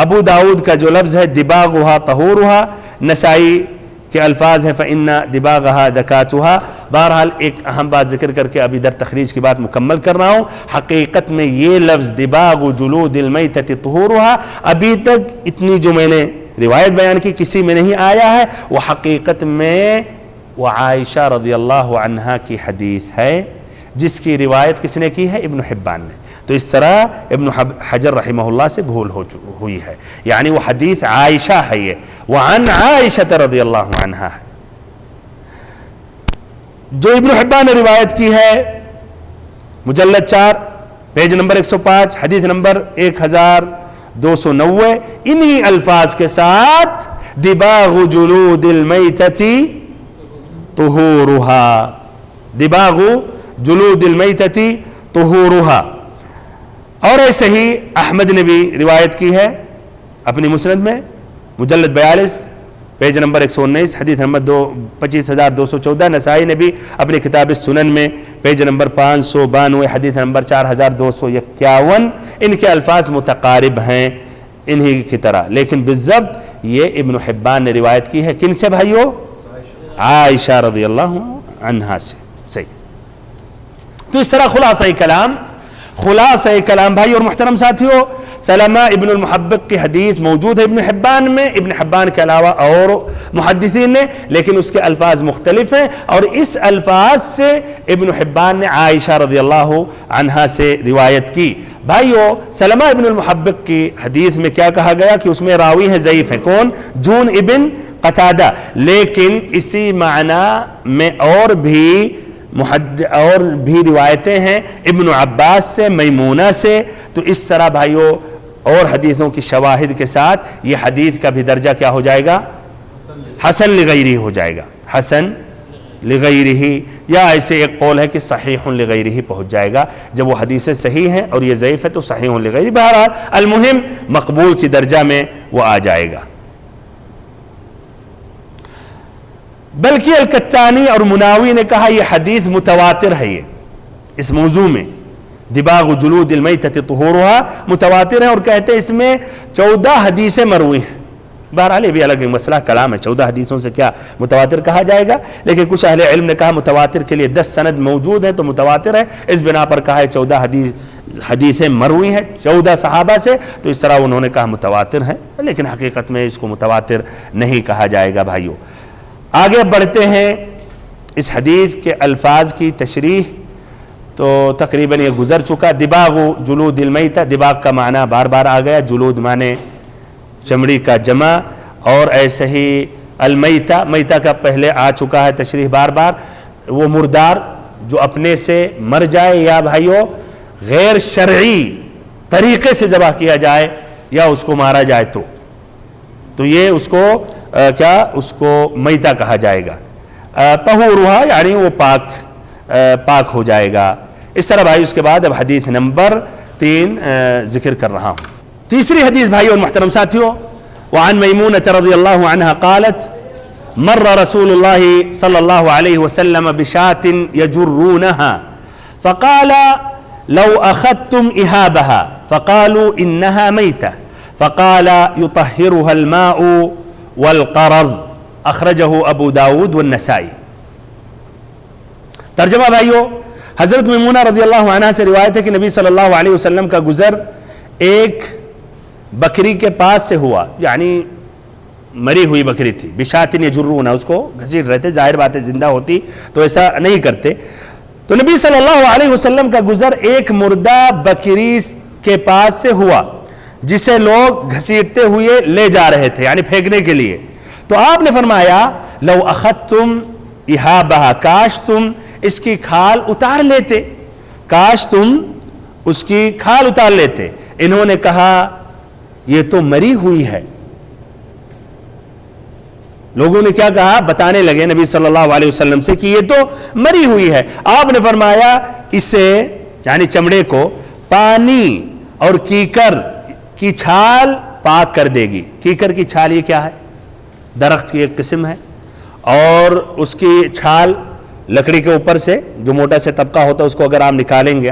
ابو داؤد کا جو لفظ ہے دباغھا طہورھا، نسائی کے الفاظ ہیں فإن دباغھا دکاتھا۔ بہرحال ایک اہم بات ذکر کر کے ابھی در تخریج کی بات مکمل کر رہا ہوں، حقیقت میں یہ لفظ دباغ جلود المیتۃ طہورھا ابھی تک اتنی جو میں نے روایت بیان کی کسی میں نہیں آیا ہے، وہ حقیقت میں وہ عائشہ رضی اللہ عنہا کی حدیث ہے، جس کی روایت کس نے کی ہے؟ ابن حبان نے۔ تو اس طرح ابن حجر رحمہ اللہ سے بھول ہوئی ہے، یعنی وہ حدیث عائشہ ہے، یہ وعن عائشہ رضی اللہ عنہا ہے۔ جو ابن حبان نے روایت کی ہے مجلد 4 پیج نمبر 105 حدیث نمبر 1290، انہی الفاظ کے ساتھ دباغ جلود المیتۃ طہورھا، دباغ جلود المیتۃ طہورھا۔ اور ایسے ہی احمد نے بھی روایت کی ہے اپنی مسند میں مجلد 42 پیج نمبر 119 حدیث نمبر 25214، نسائی نے بھی اپنی کتاب السنن میں پیج نمبر 592 حدیث نمبر 4251، ان کے الفاظ متقارب ہیں انہی کی طرح، لیکن بالضبط یہ ابن حبان نے روایت کی ہے کن سے بھائیو؟ عائشہ رضی اللہ عنہا سے۔ صحیح، تو اس طرح خلاصہ کلام بھائی اور محترم ساتھیوں، سلمہ ابن المحبق کی حدیث موجود ہے ابن حبان میں، ابن حبان کے علاوہ اور محدثین نے، لیکن اس کے الفاظ مختلف ہیں، اور اس الفاظ سے ابن حبان نے عائشہ رضی اللہ عنہا سے روایت کی۔ بھائیو، سلمہ ابن المحبق کی حدیث میں کیا کہا گیا کہ اس میں راوی ہیں ضعیف ہیں، کون؟ جون ابن قتادہ، لیکن اسی معنی میں اور بھی روایتیں ہیں ابن عباس سے، میمونہ سے، تو اس طرح بھائیو اور حدیثوں کی شواہد کے ساتھ یہ حدیث کا بھی درجہ کیا ہو جائے گا؟ حسن لغیرہ ہو جائے گا، حسن لغیرہ، یا ایسے ایک قول ہے کہ صحیح لغیرہ پہنچ جائے گا، جب وہ حدیثیں صحیح ہیں اور یہ ضعیف ہے تو صحیح لغیرہ، بہرحال المہم مقبول کی درجہ میں وہ آ جائے گا۔ بلکہ الکتانی اور مناوی نے کہا یہ حدیث متواتر ہے، یہ اس موضوع میں دباغ جلود المیتۃ طہورھا متواتر ہے، اور کہتے ہیں اس میں 14 حدیثیں مروی ہیں۔ بہرحال یہ بھی الگ مسئلہ کلام ہے، 14 حدیثوں سے کیا متواتر کہا جائے گا، لیکن کچھ اہل علم نے کہا متواتر کے لیے 10 سند موجود ہیں تو متواتر ہے، اس بنا پر کہا ہے 14 حدیثیں مروی ہیں 14 صحابہ سے، تو اس طرح انہوں نے کہا متواتر ہے، لیکن حقیقت میں اس کو متواتر نہیں کہا جائے گا بھائیوں۔ آگے بڑھتے ہیں اس حدیث کے الفاظ کی تشریح، تو تقریباً یہ گزر چکا۔ دباغ جلود المیتہ، دباغ کا معنی بار بار آ گیا، جلود معنی چمڑی کا جمع، اور ایسے ہی المیتہ، میتہ کا پہلے آ چکا ہے تشریح بار بار، وہ مردار جو اپنے سے مر جائے یا بھائیو غیر شرعی طریقے سے ذبح کیا جائے یا اس کو مارا جائے تو یہ اس کو اس کو میتہ کہا جائے گا۔ طہورھا یعنی وہ پاک ہو جائے گا۔ اس طرح بھائی اس کے بعد اب حدیث نمبر 3 ذکر کر رہا ہوں۔ تیسری حدیث بھائی اور محترم ساتھیوں، وعن میمونة رضی اللہ عنہا قالت مر رسول اللہ صلی اللہ علیہ وسلم بشاة یجرونها فقال لو اخذتم اہابها فقالوا انها میتة فقال يطهرها الماء والقرض، اخرجہ ابو داود والنسائی۔ ترجمہ بھائیو، حضرت میمونہ رضی اللہ عنہ سے روایت ہے کہ نبی صلی اللہ علیہ وسلم کا گزر ایک بکری کے پاس سے ہوا، یعنی مری ہوئی بکری تھی، بشاۃ یجرونها، اس کو گھسیٹ رہے تھے، ظاہر بات ہے زندہ ہوتی تو ایسا نہیں کرتے، تو نبی صلی اللہ علیہ وسلم کا گزر ایک مردہ بکری کے پاس سے ہوا جسے لوگ گھسیٹتے ہوئے لے جا رہے تھے، یعنی پھینکنے کے لیے، تو آپ نے فرمایا لو اخذتم اہابها، کاش تم اس کی کھال اتار لیتے، کاش تم اس کی کھال اتار لیتے. انہوں نے کہا یہ تو مری ہوئی ہے. لوگوں نے کیا کہا؟ بتانے لگے نبی صلی اللہ علیہ وسلم سے کہ یہ تو مری ہوئی ہے. آپ نے فرمایا اسے یعنی چمڑے کو پانی اور کیکر کی چھال پاک کر دے گی. کیکر کی چھال یہ کیا ہے؟ درخت کی ایک قسم ہے، اور اس کی چھال لکڑی کے اوپر سے جو موٹا سے طبقہ ہوتا ہے اس کو اگر آپ نکالیں گے،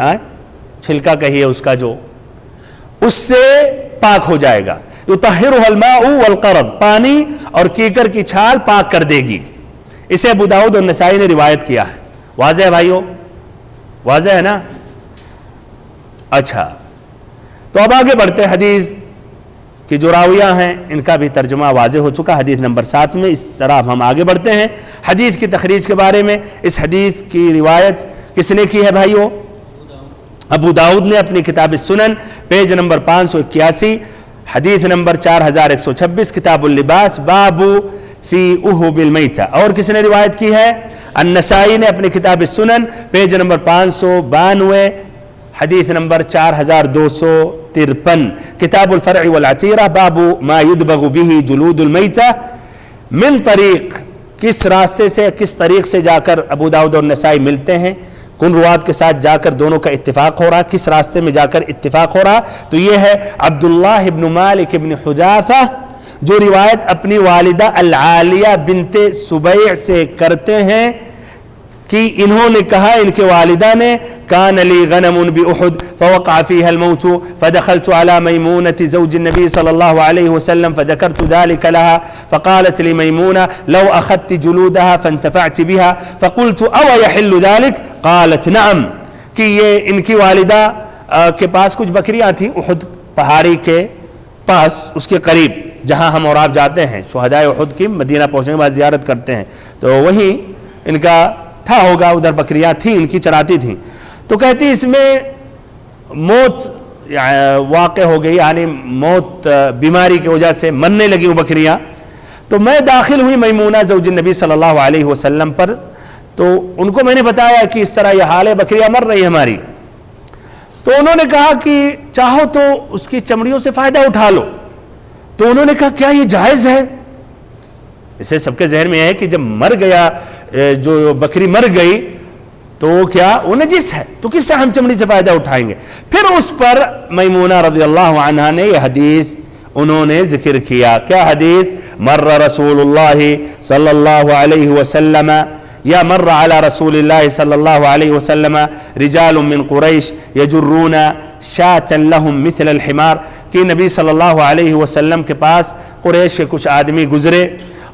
چھلکا کہیے اس کا، جو اس سے پاک ہو جائے گا. یطہرها الماء والقرض، پانی اور کیکر کی چھال پاک کر دے گی. اسے ابو داؤد اور نسائی نے روایت کیا ہے. واضح ہے بھائیو؟ واضح ہے نا؟ اچھا، تو اب آگے بڑھتے. حدیث کی جو راویہ ہیں ان کا بھی ترجمہ واضح ہو چکا حدیث نمبر 7 میں. اس طرح ہم آگے بڑھتے ہیں حدیث کی تخریج کے بارے میں. اس حدیث کی روایت کس نے کی ہے بھائیو؟ ابو داؤد نے اپنی کتاب السنن پیج نمبر 581 حدیث نمبر 4126 کتاب اللباس باب فی اہب المیتہ. اور کس نے روایت کی ہے؟ النسائی نے اپنی کتاب السنن پیج نمبر 592 حدیث نمبر 4253 کتاب الفرع والعتیرہ باب ما یدبغ به جلود المیتہ من طریق. کس راستے سے، کس طریق سے جا کر ابو داؤد اور نسائی ملتے ہیں، کن روات کے ساتھ جا کر دونوں کا اتفاق ہو رہا، کس راستے میں جا کر اتفاق ہو رہا؟ تو یہ ہے عبداللہ ابن مالک ابن حذافہ جو روایت اپنی والدہ العالیہ بنت سبیع سے کرتے ہیں کہ انہوں نے کہا، ان کے والدہ نے، کان لی غنم بأحد فوقع فيها الموت فدخلت على میمونة زوج النبی صلی اللہ علیہ وسلم فذكرت ذلك لها فقالت لي میمونة لو اخذت جلودها فانتفعت بها فقلت او يحل ذلك قالت نعم. کہ یہ ان کی والدہ کے پاس کچھ بکریاں تھیں احد پہاڑی کے پاس، اس کے قریب جہاں ہم اور آپ جاتے ہیں، شہدائے احد کی مدینہ پہنچنے کے بعد زیارت کرتے ہیں، تو وہیں ان کا تھا ہوگا، ادھر بکریاں تھیں ان کی، چراتی تھیں. تو کہتی اس میں موت واقع ہو گئی، یعنی موت بیماری کی وجہ سے مرنے لگی وہ بکریاں. تو میں داخل ہوئی میمونہ زوج النبی صلی اللہ علیہ وسلم پر، تو ان کو میں نے بتایا کہ اس طرح یہ حال ہے، بکریاں مر رہی ہماری. تو انہوں نے کہا کہ چاہو تو اس کی چمڑیوں سے فائدہ اٹھا لو. تو انہوں نے کہا کیا یہ جائز ہے؟ اسے سب کے ذہن میں ہے کہ جب مر گیا، جو بکری مر گئی تو وہ کیا، وہ نجس ہے، تو کس سے ہم چمڑی سے فائدہ اٹھائیں گے؟ پھر اس پر میمونہ رضی اللہ عنہا نے یہ حدیث انہوں نے ذکر کیا. کیا حدیث؟ مر رسول اللہ صلی اللہ علیہ وسلم یا مر علی رسول اللہ صلی اللہ علیہ وسلم رجال من قریش یجرون شاة لهم مثل الحمار. کہ نبی صلی اللہ علیہ وسلم کے پاس قریش کے کچھ آدمی گزرے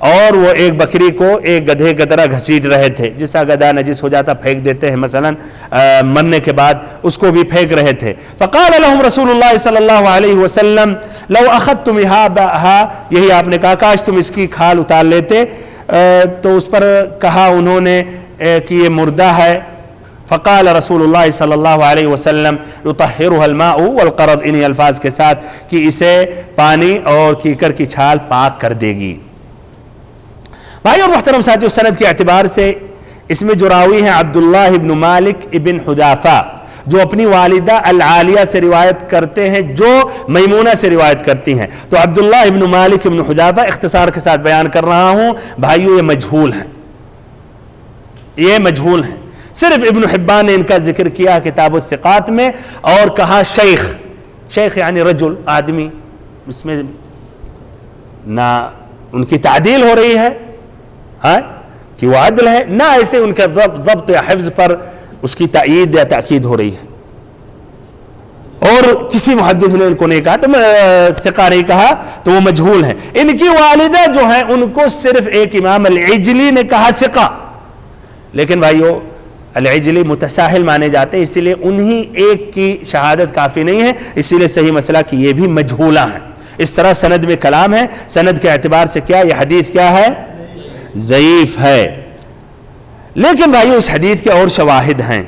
اور وہ ایک بکری کو ایک گدھے کی طرح گھسیٹ رہے تھے. جس طرح گدھا نجس ہو جاتا پھینک دیتے ہیں مثلا مرنے کے بعد، اس کو بھی پھینک رہے تھے. فقال لهم رسول اللہ صلی اللہ علیہ وسلم لو اخذتم اهابها، یہی آپ نے کہا کاش تم اس کی کھال اتار لیتے. تو اس پر کہا انہوں نے کہ یہ مردہ ہے. فقال رسول اللہ صلی اللہ علیہ وسلم یطہرها الماء والقرض، انہی الفاظ کے ساتھ کہ اسے پانی اور کیکر کی چھال پاک کر دے گی. بھائی اور محترم ساتھیو، سند کے اعتبار سے اس میں جو راوی ہیں عبداللہ ابن مالک ابن حذافہ، جو اپنی والدہ العالیہ سے روایت کرتے ہیں، جو میمونہ سے روایت کرتی ہیں. تو عبداللہ ابن مالک ابن حذافہ اختصار کے ساتھ بیان کر رہا ہوں بھائیو، یہ مجہول ہیں، یہ مجہول ہیں. صرف ابن حبان نے ان کا ذکر کیا کتاب الثقات میں، اور کہا شیخ، شیخ یعنی رجل، آدمی، اس میں نہ ان کی تعدیل ہو رہی ہے کہ وہ عدل ہے، نہ ایسے ان کا ضبط یا حفظ پر اس کی تائید یا تاکید ہو رہی ہے. اور کسی محدث نے ان کو نہیں کہا، تو ثقہ نہیں کہا، تو وہ مجہول ہیں. ان کی والدہ جو ہیں ان کو صرف ایک امام العجلی نے کہا ثقہ، لیکن بھائیو العجلی متساہل مانے جاتے ہیں، اسی لیے انہی ایک کی شہادت کافی نہیں ہے، اسی لیے صحیح مسئلہ کہ یہ بھی مجہولہ ہیں. اس طرح سند میں کلام ہے. سند کے اعتبار سے کیا یہ حدیث کیا ہے؟ ضعیف ہے. لیکن بھائیو اس حدیث کے اور شواہد ہیں.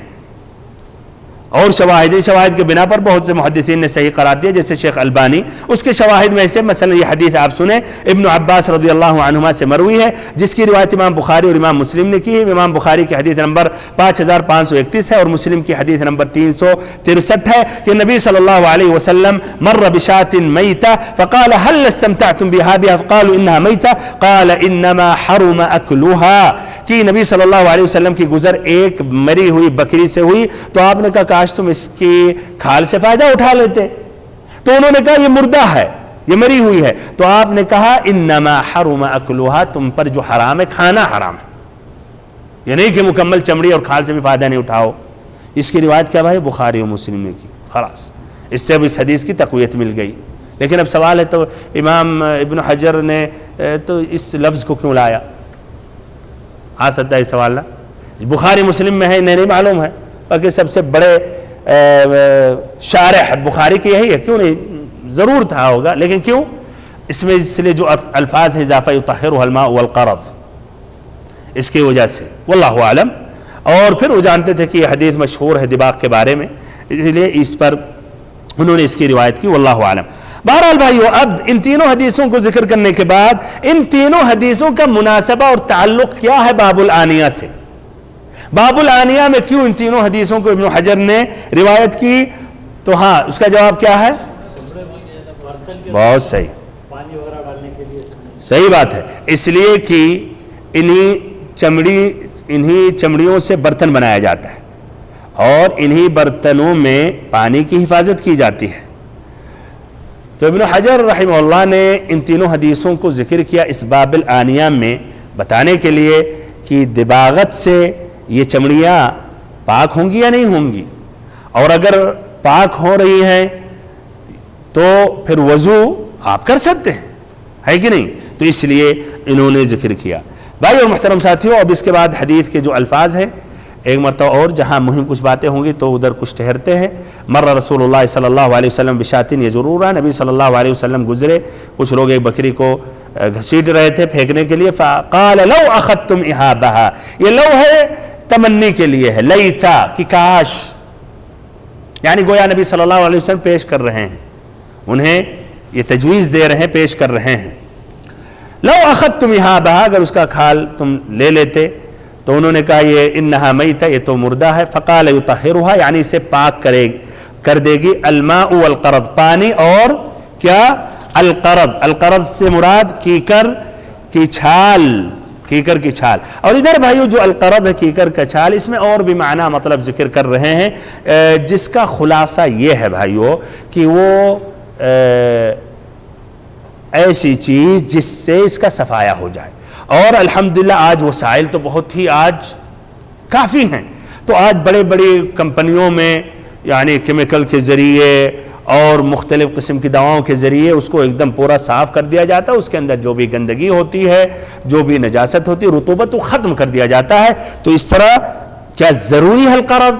اور شواہد کے بنا پر بہت سے محدثین نے صحیح قرار دیا، جیسے شیخ البانی۔ اس کے شواہد میں سے مثلا یہ حدیث آپ سنیں، ابن عباس رضی اللہ عنہما سے مروی ہے، جس کی روایت امام بخاری اور امام مسلم نے کی ہے۔ امام بخاری کی حدیث نمبر 5531 ہے اور مسلم کی حدیث نمبر 363 ہے کہ نبی صلی اللہ علیہ وسلم مر بشاة میتہ فقال هل استمتعتم بها فقالوا انها میتہ قال انما حرم اکلها، کہ نبی صلی اللہ علیہ وسلم کی گزر ایک مری ہوئی بکری سے ہوئی تو آپ نے کہا کاش تم اس کی کھال سے فائدہ اٹھا لیتے، تو انہوں نے کہا یہ مردہ ہے، یہ مری ہوئی ہے، تو آپ نے کہا انما حرم اکلها، تم پر جو حرام ہے کھانا حرام ہے، یہ نہیں کہ مکمل چمڑی اور کھال سے بھی فائدہ نہیں اٹھاؤ۔ اس کی روایت کیا بھائی؟ بخاری و مسلم نے کی، خلاص اس سے اب اس حدیث کی تقویت مل گئی۔ لیکن اب سوال ہے تو امام ابن حجر نے تو اس لفظ کو کیوں لایا؟ آ سکتا ہے سوال نا، بخاری مسلم میں ہے نہیں معلوم ہے، باقی سب سے بڑے شارح بخاری کی یہی ہے، کیوں نہیں ضرور تھا ہوگا، لیکن کیوں؟ اس میں اس لیے جو الفاظ ہیں اضافہ یطہرها الماء والقرض، اس کی وجہ سے واللہ عالم۔ اور پھر وہ جانتے تھے کہ یہ حدیث مشہور ہے دباغ کے بارے میں، اس لیے اس پر انہوں نے اس کی روایت کی، واللہ عالم۔ بہرحال بھائیو، اب ان تینوں حدیثوں کو ذکر کرنے کے بعد ان تینوں حدیثوں کا مناسبہ اور تعلق کیا ہے باب الآنیہ سے؟ باب الآنیہ میں کیوں ان تینوں حدیثوں کو ابن حجر نے روایت کی؟ تو ہاں اس کا جواب کیا ہے؟ بہت صحیح، صحیح بات ہے، اس لیے کہ انہی چمڑیوں سے برتن بنایا جاتا ہے اور انہی برتنوں میں پانی کی حفاظت کی جاتی ہے۔ تو ابن حجر رحمہ اللہ نے ان تینوں حدیثوں کو ذکر کیا اس باب الآنیہ میں بتانے کے لیے کہ دباغت سے یہ چمڑیاں پاک ہوں گی یا نہیں ہوں گی، اور اگر پاک ہو رہی ہیں تو پھر وضو آپ کر سکتے ہیں، ہے کہ نہیں؟ تو اس لیے انہوں نے ذکر کیا۔ بھائی اور محترم ساتھیوں، اب اس کے بعد حدیث کے جو الفاظ ہیں ایک مرتبہ اور جہاں مہم کچھ باتیں ہوں گی تو ادھر کچھ ٹھہرتے ہیں۔ مر رسول اللہ صلی اللہ علیہ وسلم بشاتن یجرورا، نبی صلی اللہ علیہ وسلم گزرے، کچھ لوگ ایک بکری کو گھسیٹ رہے تھے پھینکنے کے لیے، فقال لو اخذتم اہابہا، یہ لو ہے تمنی کے لیے ہے، لیتا کہ کاش، یعنی گویا نبی صلی اللہ علیہ وسلم پیش کر رہے ہیں، انہیں یہ تجویز دے رہے ہیں، پیش کر رہے ہیں۔ لو اخذتم اہابہا، اگر اس کا کھال تم لے لیتے، تو انہوں نے کہا یہ انہا میتہ، یہ تو مردہ ہے۔ فقال یطہرها، یعنی اسے پاک کر دے گی، الماء والقرض، پانی اور کیا؟ القرض، القرض سے مراد کیکر کی چھال، کیکر کی چھال۔ اور ادھر بھائیو جو القرض ہے کیکر کا چھال، اس میں اور بھی معنی مطلب ذکر کر رہے ہیں، جس کا خلاصہ یہ ہے بھائیو کہ وہ ایسی چیز جس سے اس کا صفایہ ہو جائے، اور الحمدللہ آج وسائل تو بہت ہی آج کافی ہیں، تو آج بڑے بڑی کمپنیوں میں یعنی کیمیکل کے ذریعے اور مختلف قسم کی دواؤں کے ذریعے اس کو ایک دم پورا صاف کر دیا جاتا ہے، اس کے اندر جو بھی گندگی ہوتی ہے، جو بھی نجاست ہوتی ہے، رطوبت، وہ ختم کر دیا جاتا ہے۔ تو اس طرح کیا ضروری ہے القرض؟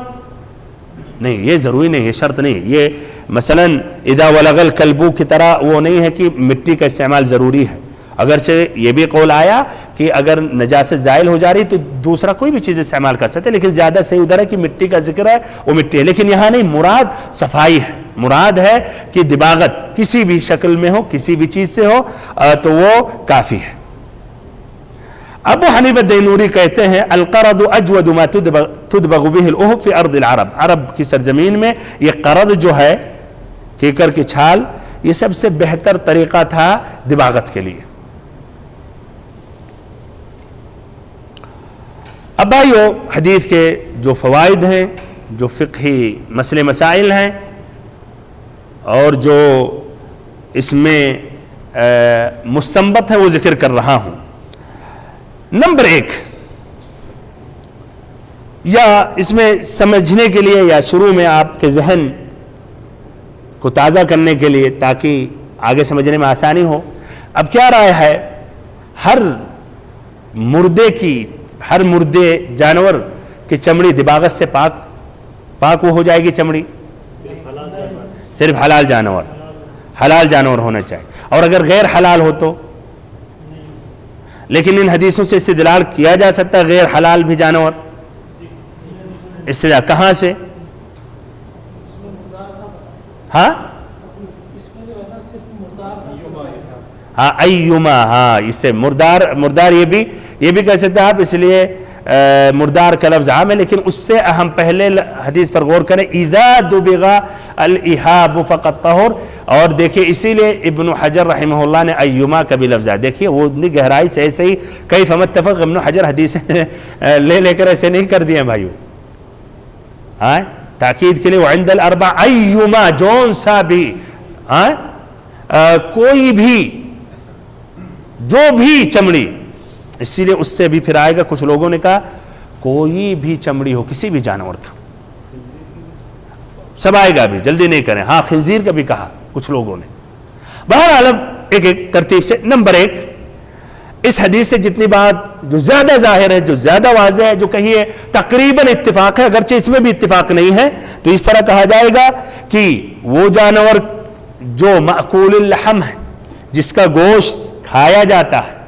نہیں، یہ ضروری نہیں، یہ شرط نہیں، یہ مثلا اذا ولغ الکلب کی طرح وہ نہیں ہے کہ مٹی کا استعمال ضروری ہے، اگرچہ یہ بھی قول آیا کہ اگر نجاست زائل ہو جا رہی تو دوسرا کوئی بھی چیز استعمال کر سکتے، لیکن زیادہ صحیح ادھر ہے کہ مٹی کا ذکر ہے، وہ مٹی ہے، لیکن یہاں نہیں، مراد صفائی ہے، مراد ہے کہ دباغت کسی بھی شکل میں ہو، کسی بھی چیز سے ہو تو وہ کافی ہے۔ ابو حنیفہ دینوری کہتے ہیں القرض اجود ما تدبغ به الاهب في ارض العرب، عرب کی سرزمین میں یہ قرض جو ہے کیکر کی چھال، یہ سب سے بہتر طریقہ تھا دباغت کے لیے۔ اب بھائیو حدیث کے جو فوائد ہیں، جو فقہی مسئلے مسائل ہیں، اور جو اس میں مستنبط ہے وہ ذکر کر رہا ہوں۔ نمبر 1، یا اس میں سمجھنے کے لیے یا شروع میں آپ کے ذہن کو تازہ کرنے کے لیے تاکہ آگے سمجھنے میں آسانی ہو، اب کیا رائے ہے، ہر مردے جانور کی چمڑی دباغت سے پاک وہ ہو جائے گی چمڑی؟ صرف حلال جانور ہونا چاہیے، اور اگر غیر حلال ہو تو؟ لیکن ان حدیثوں سے استدلال کیا جا سکتا ہے غیر حلال بھی جانور، استدلال کہاں سے؟ ہاں ہاں ایما، ہاں اس سے مردار یہ بھی کہہ سکتے ہیں آپ، اس لیے مردار کا لفظ عام ہے، لیکن اس سے ہم پہلے حدیث پر غور کریں، اذا دبغ الاحاب فقط طہر، اور دیکھیں اسی لیے ابن حجر رحمہ اللہ نے ایما کا بھی لفظ ہے، دیکھیے وہ اتنی گہرائی سے ایسے ہی کئی فمتفق ابن حجر حدیث لے کر ایسے نہیں کر دیے بھائیو، ہاں تاکید کے لیے وعند الاربع ایما، جون سا بھی، کوئی بھی، جو بھی چمڑی، اسی لیے اس سے بھی پھر آئے گا، کچھ لوگوں نے کہا کوئی بھی چمڑی ہو کسی بھی جانور کا، سب آئے گا بھی، جلدی نہیں کریں، ہاں خنزیر کا بھی کہا کچھ لوگوں نے۔ بہرحال اب ایک ترتیب سے، نمبر 1 اس حدیث سے جتنی بات جو زیادہ ظاہر ہے، جو زیادہ واضح ہے، جو کہیے تقریباً اتفاق ہے، اگرچہ اس میں بھی اتفاق نہیں ہے، تو اس طرح کہا جائے گا کہ وہ جانور جو مأکول اللحم ہے، جس کا گوشت کھایا جاتا ہے،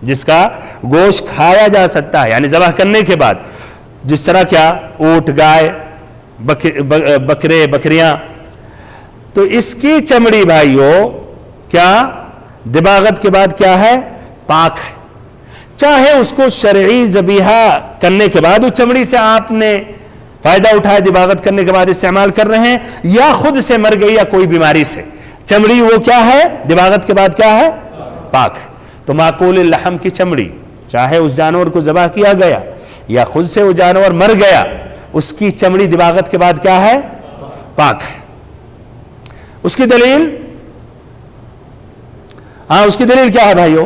جس کا گوشت کھایا جا سکتا ہے، یعنی ذبح کرنے کے بعد، جس طرح کیا اونٹ، گائے، بکرے، بکریاں، تو اس کی چمڑی بھائیو کیا دباغت کے بعد کیا ہے؟ پاک ہے، چاہے اس کو شرعی ذبیحہ کرنے کے بعد اس چمڑی سے آپ نے فائدہ اٹھایا، دباغت کرنے کے بعد استعمال کر رہے ہیں، یا خود سے مر گئی یا کوئی بیماری سے، چمڑی وہ کیا ہے؟ دباغت کے بعد کیا ہے؟ پاک ہے۔ تو ماکول اللحم کی چمڑی، چاہے اس جانور کو ذبح کیا گیا یا خود سے وہ جانور مر گیا، اس کی چمڑی دباغت کے بعد کیا ہے؟ پاک ہے۔ اس کی دلیل، اس کی دلیل کیا ہے بھائیو؟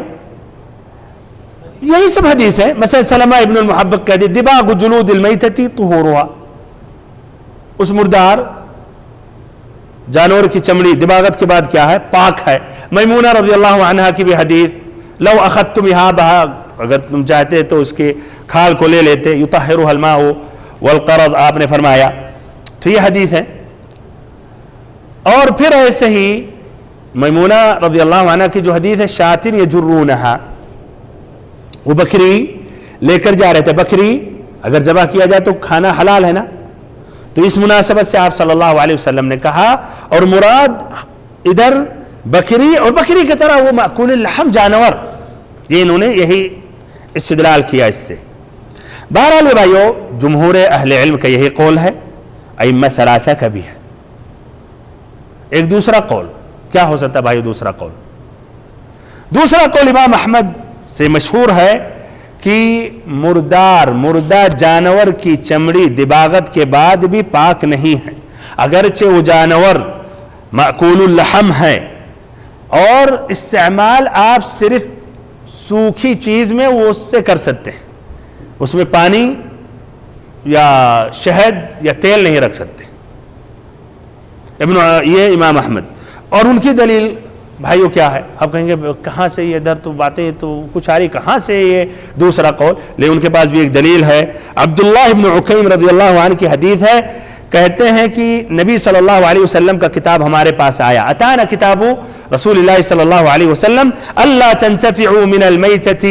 یہی سب حدیث ہے، مثلا سلمہ ابن المحبق کہتے دباغ جلود المیتۃ طہورها، اس مردار جانور کی چمڑی دباغت کے بعد کیا ہے؟ پاک ہے۔ میمونہ رضی اللہ عنہا کی بھی حدیث، لو اخذتم احابها، اگر تم چاہتے تو اس کے کھال کو لے لیتے، یطہرها الماء والقرض، آپ نے فرمایا، تو یہ حدیث ہے۔ اور پھر ایسے ہی میمونہ رضی اللہ عنہ کی جو حدیث ہے، شاۃ یجرونها، وہ بکری لے کر جا رہے تھے، بکری اگر ذبح کیا جائے تو کھانا حلال ہے نا، تو اس مناسبت سے آپ صلی اللہ علیہ وسلم نے کہا، اور مراد ادھر بکری، اور بکری کی طرح وہ مأکول اللحم جانور، یہ انہوں نے یہی استدلال کیا اس سے۔ بہرحال بھائیو جمہور اہل علم کا یہی قول ہے، ائمہ ثلاثہ کا بھی ہے۔ ایک دوسرا قول کیا ہو سکتا ہے بھائی؟ دوسرا قول امام احمد سے مشہور ہے کہ مردہ جانور کی چمڑی دباغت کے بعد بھی پاک نہیں ہے، اگرچہ وہ جانور مأکول اللحم ہے، اور استعمال آپ صرف سوکھی چیز میں وہ اس سے کر سکتے ہیں، اس میں پانی یا شہد یا تیل نہیں رکھ سکتے، یہ امام احمد۔ اور ان کی دلیل بھائیو کیا ہے؟ آپ کہیں گے کہاں سے یہ ادھر تو باتیں تو کچھ آ رہی، کہاں سے یہ دوسرا قول؟ لیکن ان کے پاس بھی ایک دلیل ہے، عبداللہ ابن عکیم رضی اللہ عنہ کی حدیث ہے، کہتے ہیں کہ نبی صلی اللہ علیہ وسلم کا کتاب ہمارے پاس آیا، اتانا کتاب رسول اللہ صلی اللہ علیہ وسلم اللہ تنتفعوا من المیتۃ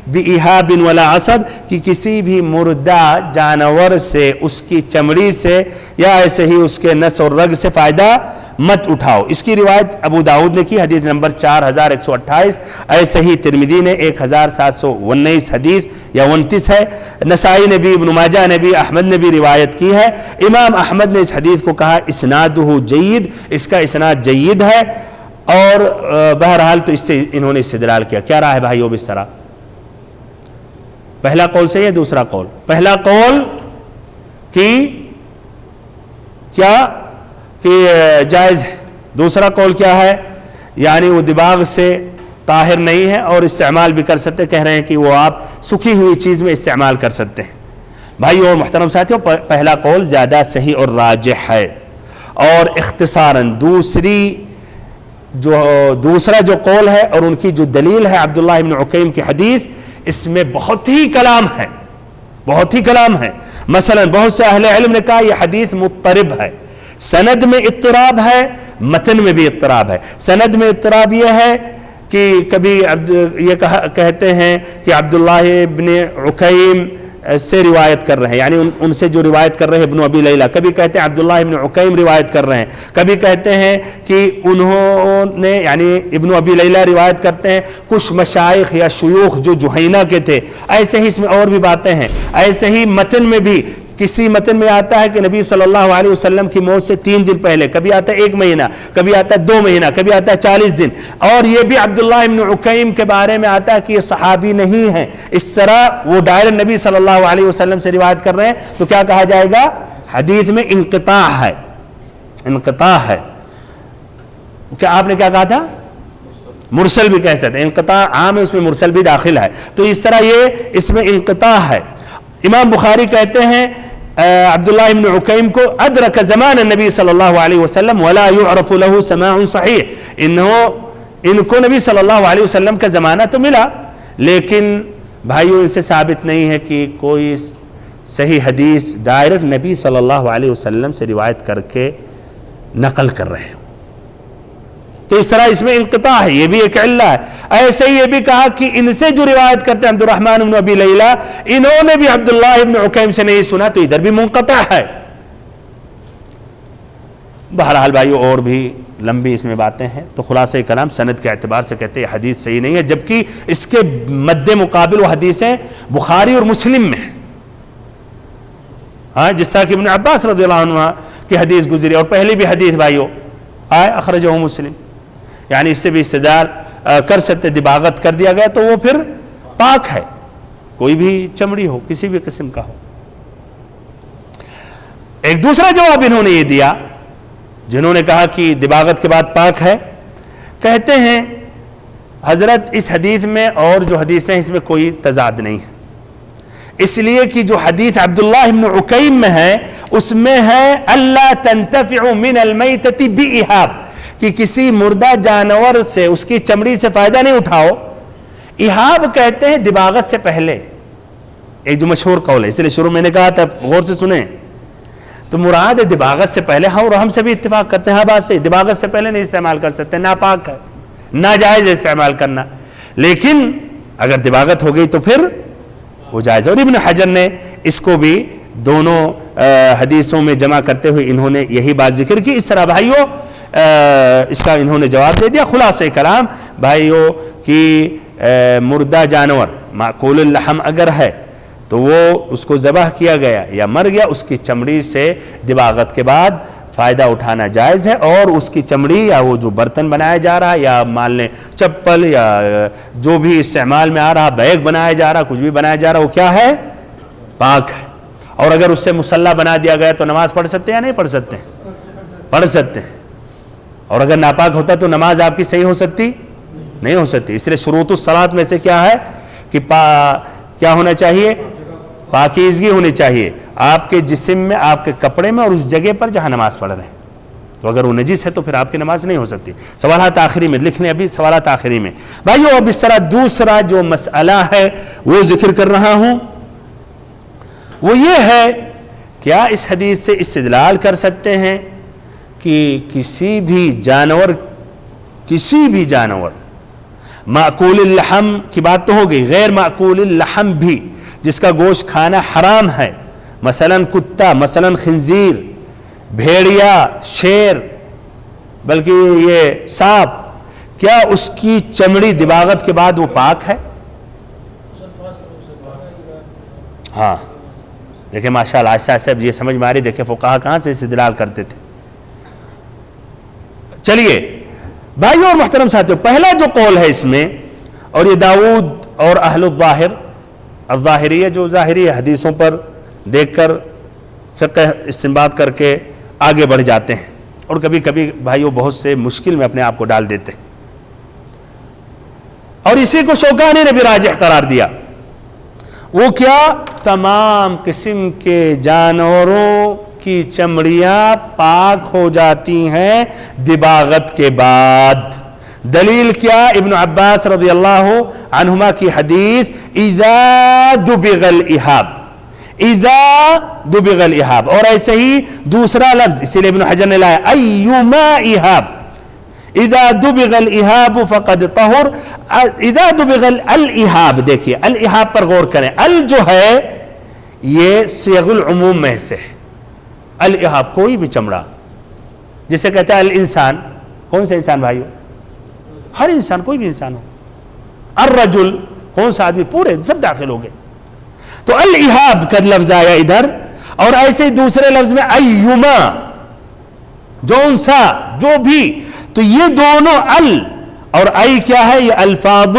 بإحاب ولا عصب، کہ کسی بھی مردہ جانور سے، اس کی چمڑی سے یا ایسے ہی اس کے نس اور رگ سے فائدہ مت اٹھاؤ۔ اس کی روایت ابو داؤد نے کی، حدیث نمبر 4128، ایسے ہی ترمذی نے 1719 حدیث یا 29 ہے، نسائی نے بھی، ابن ماجہ نے بھی، احمد نے بھی روایت کی ہے۔ امام احمد نے اس حدیث کو کہا اسنادہ جید، اس کا اسناد جید ہے، اور بہرحال تو اس سے انہوں نے استدلال کیا۔ کیا رہا ہے بھائیو اس طرح؟ پہلا قول سے ہے، دوسرا قول، پہلا قول کیا کہ جائز ہے، دوسرا قول کیا ہے؟ یعنی وہ دباغ سے طاہر نہیں ہے اور استعمال بھی کر سکتے، کہہ رہے ہیں کہ وہ آپ سکھی ہوئی چیز میں استعمال کر سکتے ہیں۔ بھائیو اور محترم ساتھیو، پہلا قول زیادہ صحیح اور راجح ہے، اور اختصاراً دوسرا جو قول ہے اور ان کی جو دلیل ہے عبداللہ ابن عکیم کی حدیث، اس میں بہت ہی کلام ہے۔ مثلا بہت سے اہل علم نے کہا یہ حدیث مضطرب ہے، سند میں اضطراب ہے، متن میں بھی اضطراب ہے۔ سند میں اضطراب یہ ہے کہ کبھی یہ کہتے ہیں کہ عبداللہ ابن عکیم سے روایت کر رہے ہیں، یعنی ان سے جو روایت کر رہے ہیں ابن ابی لیلہ، کبھی کہتے ہیں عبداللہ ابن عکیم روایت کر رہے ہیں، کبھی کہتے ہیں کہ انہوں نے یعنی ابن ابی لیلہ روایت کرتے ہیں کچھ مشائخ یا شیوخ جو جہینہ کے تھے. ایسے ہی اس میں اور بھی باتیں ہیں. ایسے ہی متن میں بھی کسی متن میں آتا ہے کہ نبی صلی اللہ علیہ وسلم کی موت سے 3 دن پہلے، کبھی آتا ہے 1 مہینہ، کبھی آتا ہے 2 مہینہ، کبھی آتا ہے 40 دن. اور یہ بھی عبداللہ ابن عکیم کے بارے میں آتا ہے کہ یہ صحابی نہیں ہیں. اس طرح وہ ڈائریکٹ نبی صلی اللہ علیہ وسلم سے روایت کر رہے ہیں تو کیا کہا جائے گا؟ حدیث میں انقطاع ہے. انقطاع ہے. کیا آپ نے کیا کہا تھا؟ مرسل بھی کہہ سکتے ہیں. انقطاع عام ہے، اس میں مرسل بھی داخل ہے. تو اس طرح یہ اس میں انقطاع ہے. امام بخاری کہتے ہیں عبداللہ ابن عکیم کو ادرک زمان النبی صلی اللہ علیہ وسلم ولا يعرف له سماع صحیح. ان کو نبی صلی اللہ علیہ وسلم کا زمانہ تو ملا، لیکن بھائیوں ان سے ثابت نہیں ہے کہ کوئی صحیح حدیث ڈائریکٹ نبی صلی اللہ علیہ وسلم سے روایت کر کے نقل کر رہے ہیں. تو اس طرح اس میں انقطاع ہے، یہ بھی ایک علہ ہے. ایسے ہی یہ بھی کہا کہ ان سے جو روایت کرتے ہیں عبد الرحمن بن ابی لیلہ، انہوں نے بھی عبداللہ ابن عکیم سے نہیں سنا، تو ادھر بھی منقطع ہے. بہرحال بھائیو اور بھی لمبی اس میں باتیں ہیں. تو خلاصہ کلام سند کے اعتبار سے کہتے ہیں حدیث صحیح نہیں ہے، جبکہ اس کے مد مقابل وہ حدیثیں بخاری اور مسلم میں ہیں. ہاں، جس طرح کہ ابن عباس رضی اللہ عنہ کی حدیث گزری، اور پہلی بھی حدیث بھائیو اخرجہ مسلم، یعنی اس سے بھی استدلال کر سکتے. دباغت کر دیا گیا تو وہ پھر پاک ہے، کوئی بھی چمڑی ہو، کسی بھی قسم کا ہو. ایک دوسرا جواب انہوں نے یہ دیا جنہوں نے کہا کہ دباغت کے بعد پاک ہے. کہتے ہیں حضرت اس حدیث میں اور جو حدیثیں اس میں کوئی تضاد نہیں ہے، اس لیے کہ جو حدیث عبداللہ ابن عکیم میں ہے اس میں ہے اللہ تنتفع من المیتۃ بإہاب، کہ کسی مردہ جانور سے اس کی چمڑی سے فائدہ نہیں اٹھاؤ. اہاب کہتے ہیں دباغت سے پہلے، ایک جو مشہور قول ہے، اس لیے شروع میں نے کہا تھا غور سے سنیں. تو مراد ہے دباغت سے پہلے. ہاں، اور ہم سے بھی اتفاق کرتے ہیں ہاں بات سے، دباغت سے پہلے نہیں استعمال کر سکتے، ناپاک ہے، ناجائز ہے استعمال کرنا. لیکن اگر دباغت ہو گئی تو پھر وہ جائز. اور ابن حجر نے اس کو بھی دونوں حدیثوں میں جمع کرتے ہوئے انہوں نے یہی بات ذکر کی. اس طرح بھائیوں اس کا انہوں نے جواب دے دیا. خلاصہ کلام بھائیوں کی مردہ جانور معقول اللحم اگر ہے تو وہ اس کو ذبح کیا گیا یا مر گیا، اس کی چمڑی سے دباغت کے بعد فائدہ اٹھانا جائز ہے. اور اس کی چمڑی یا وہ جو برتن بنایا جا رہا ہے یا مان لیں چپل یا جو بھی استعمال میں آ رہا، بیگ بنایا جا رہا، کچھ بھی بنایا جا رہا، وہ کیا ہے؟ پاک ہے. اور اگر اس سے مصلی بنا دیا گیا تو نماز پڑھ سکتے ہیں یا نہیں پڑھ سکتے؟ پڑھ سکتے ہیں. اور اگر ناپاک ہوتا تو نماز آپ کی صحیح ہو سکتی؟ نہیں ہو سکتی. اس لیے شروط الصلاۃ میں سے کیا ہے کہ کیا ہونا چاہیے؟ پاکیزگی ہونی چاہیے آپ کے جسم میں، آپ کے کپڑے میں، اور اس جگہ پر جہاں نماز پڑھ رہے ہیں. تو اگر وہ نجس ہے تو پھر آپ کی نماز نہیں ہو سکتی. سوالات آخری میں لکھ لیں، ابھی سوالات آخری میں. بھائیو اب اس طرح دوسرا جو مسئلہ ہے وہ ذکر کر رہا ہوں، وہ یہ ہے کیا اس حدیث سے استدلال کر سکتے ہیں کہ کسی بھی جانور معقول اللحم کی بات تو ہو گئی، غیر معقول اللحم بھی جس کا گوشت کھانا حرام ہے، مثلا کتا، مثلا خنزیر، بھیڑیا، شیر، بلکہ یہ سانپ، کیا اس کی چمڑی دباغت کے بعد وہ پاک ہے؟ ہاں دیکھیں ماشاءاللہ ایسا ایسا یہ سمجھ میں آ رہی. دیکھیں فقہا کہاں سے استدلال کرتے تھے. چلیے بھائیو اور محترم ساتھیو، پہلا جو قول ہے اس میں، اور یہ داؤد اور اہل الظاہریہ جو ظاہری حدیثوں پر دیکھ کر فقہ استنباط کر کے آگے بڑھ جاتے ہیں، اور کبھی کبھی بھائیو بہت سے مشکل میں اپنے آپ کو ڈال دیتے ہیں، اور اسی کو شوکانی نے بھی راجح قرار دیا. وہ کیا؟ تمام قسم کے جانوروں کی چمڑیاں پاک ہو جاتی ہیں دباغت کے بعد. دلیل کیا؟ ابن عباس رضی اللہ عنہما کی حدیث اذا دبغ الإہاب، اذا دبغ الإہاب. اور ایسے ہی دوسرا لفظ اسی لیے ابن حجر نے لایا ایما إہاب، اذا دبغ الإہاب فقد طہر. اذا دبغ الإہاب، دیکھیے الإہاب پر غور کریں. ال جو ہے یہ صیغ العموم میں سے ہے۔ الاحاب کوئی بھی چمڑا، جسے کہتا ہے الانسان، کون سا انسان بھائیو؟ ہر انسان، کوئی بھی انسان ہو۔ الرجل، کون سا آدمی؟ پورے سب داخل ہو گئے۔ تو الاحاب کا لفظ آیا ادھر، اور ایسے دوسرے لفظ میں ایما، جون سا، جو بھی، تو یہ دونوں ال اور ای کیا ہے؟ یہ الفاظ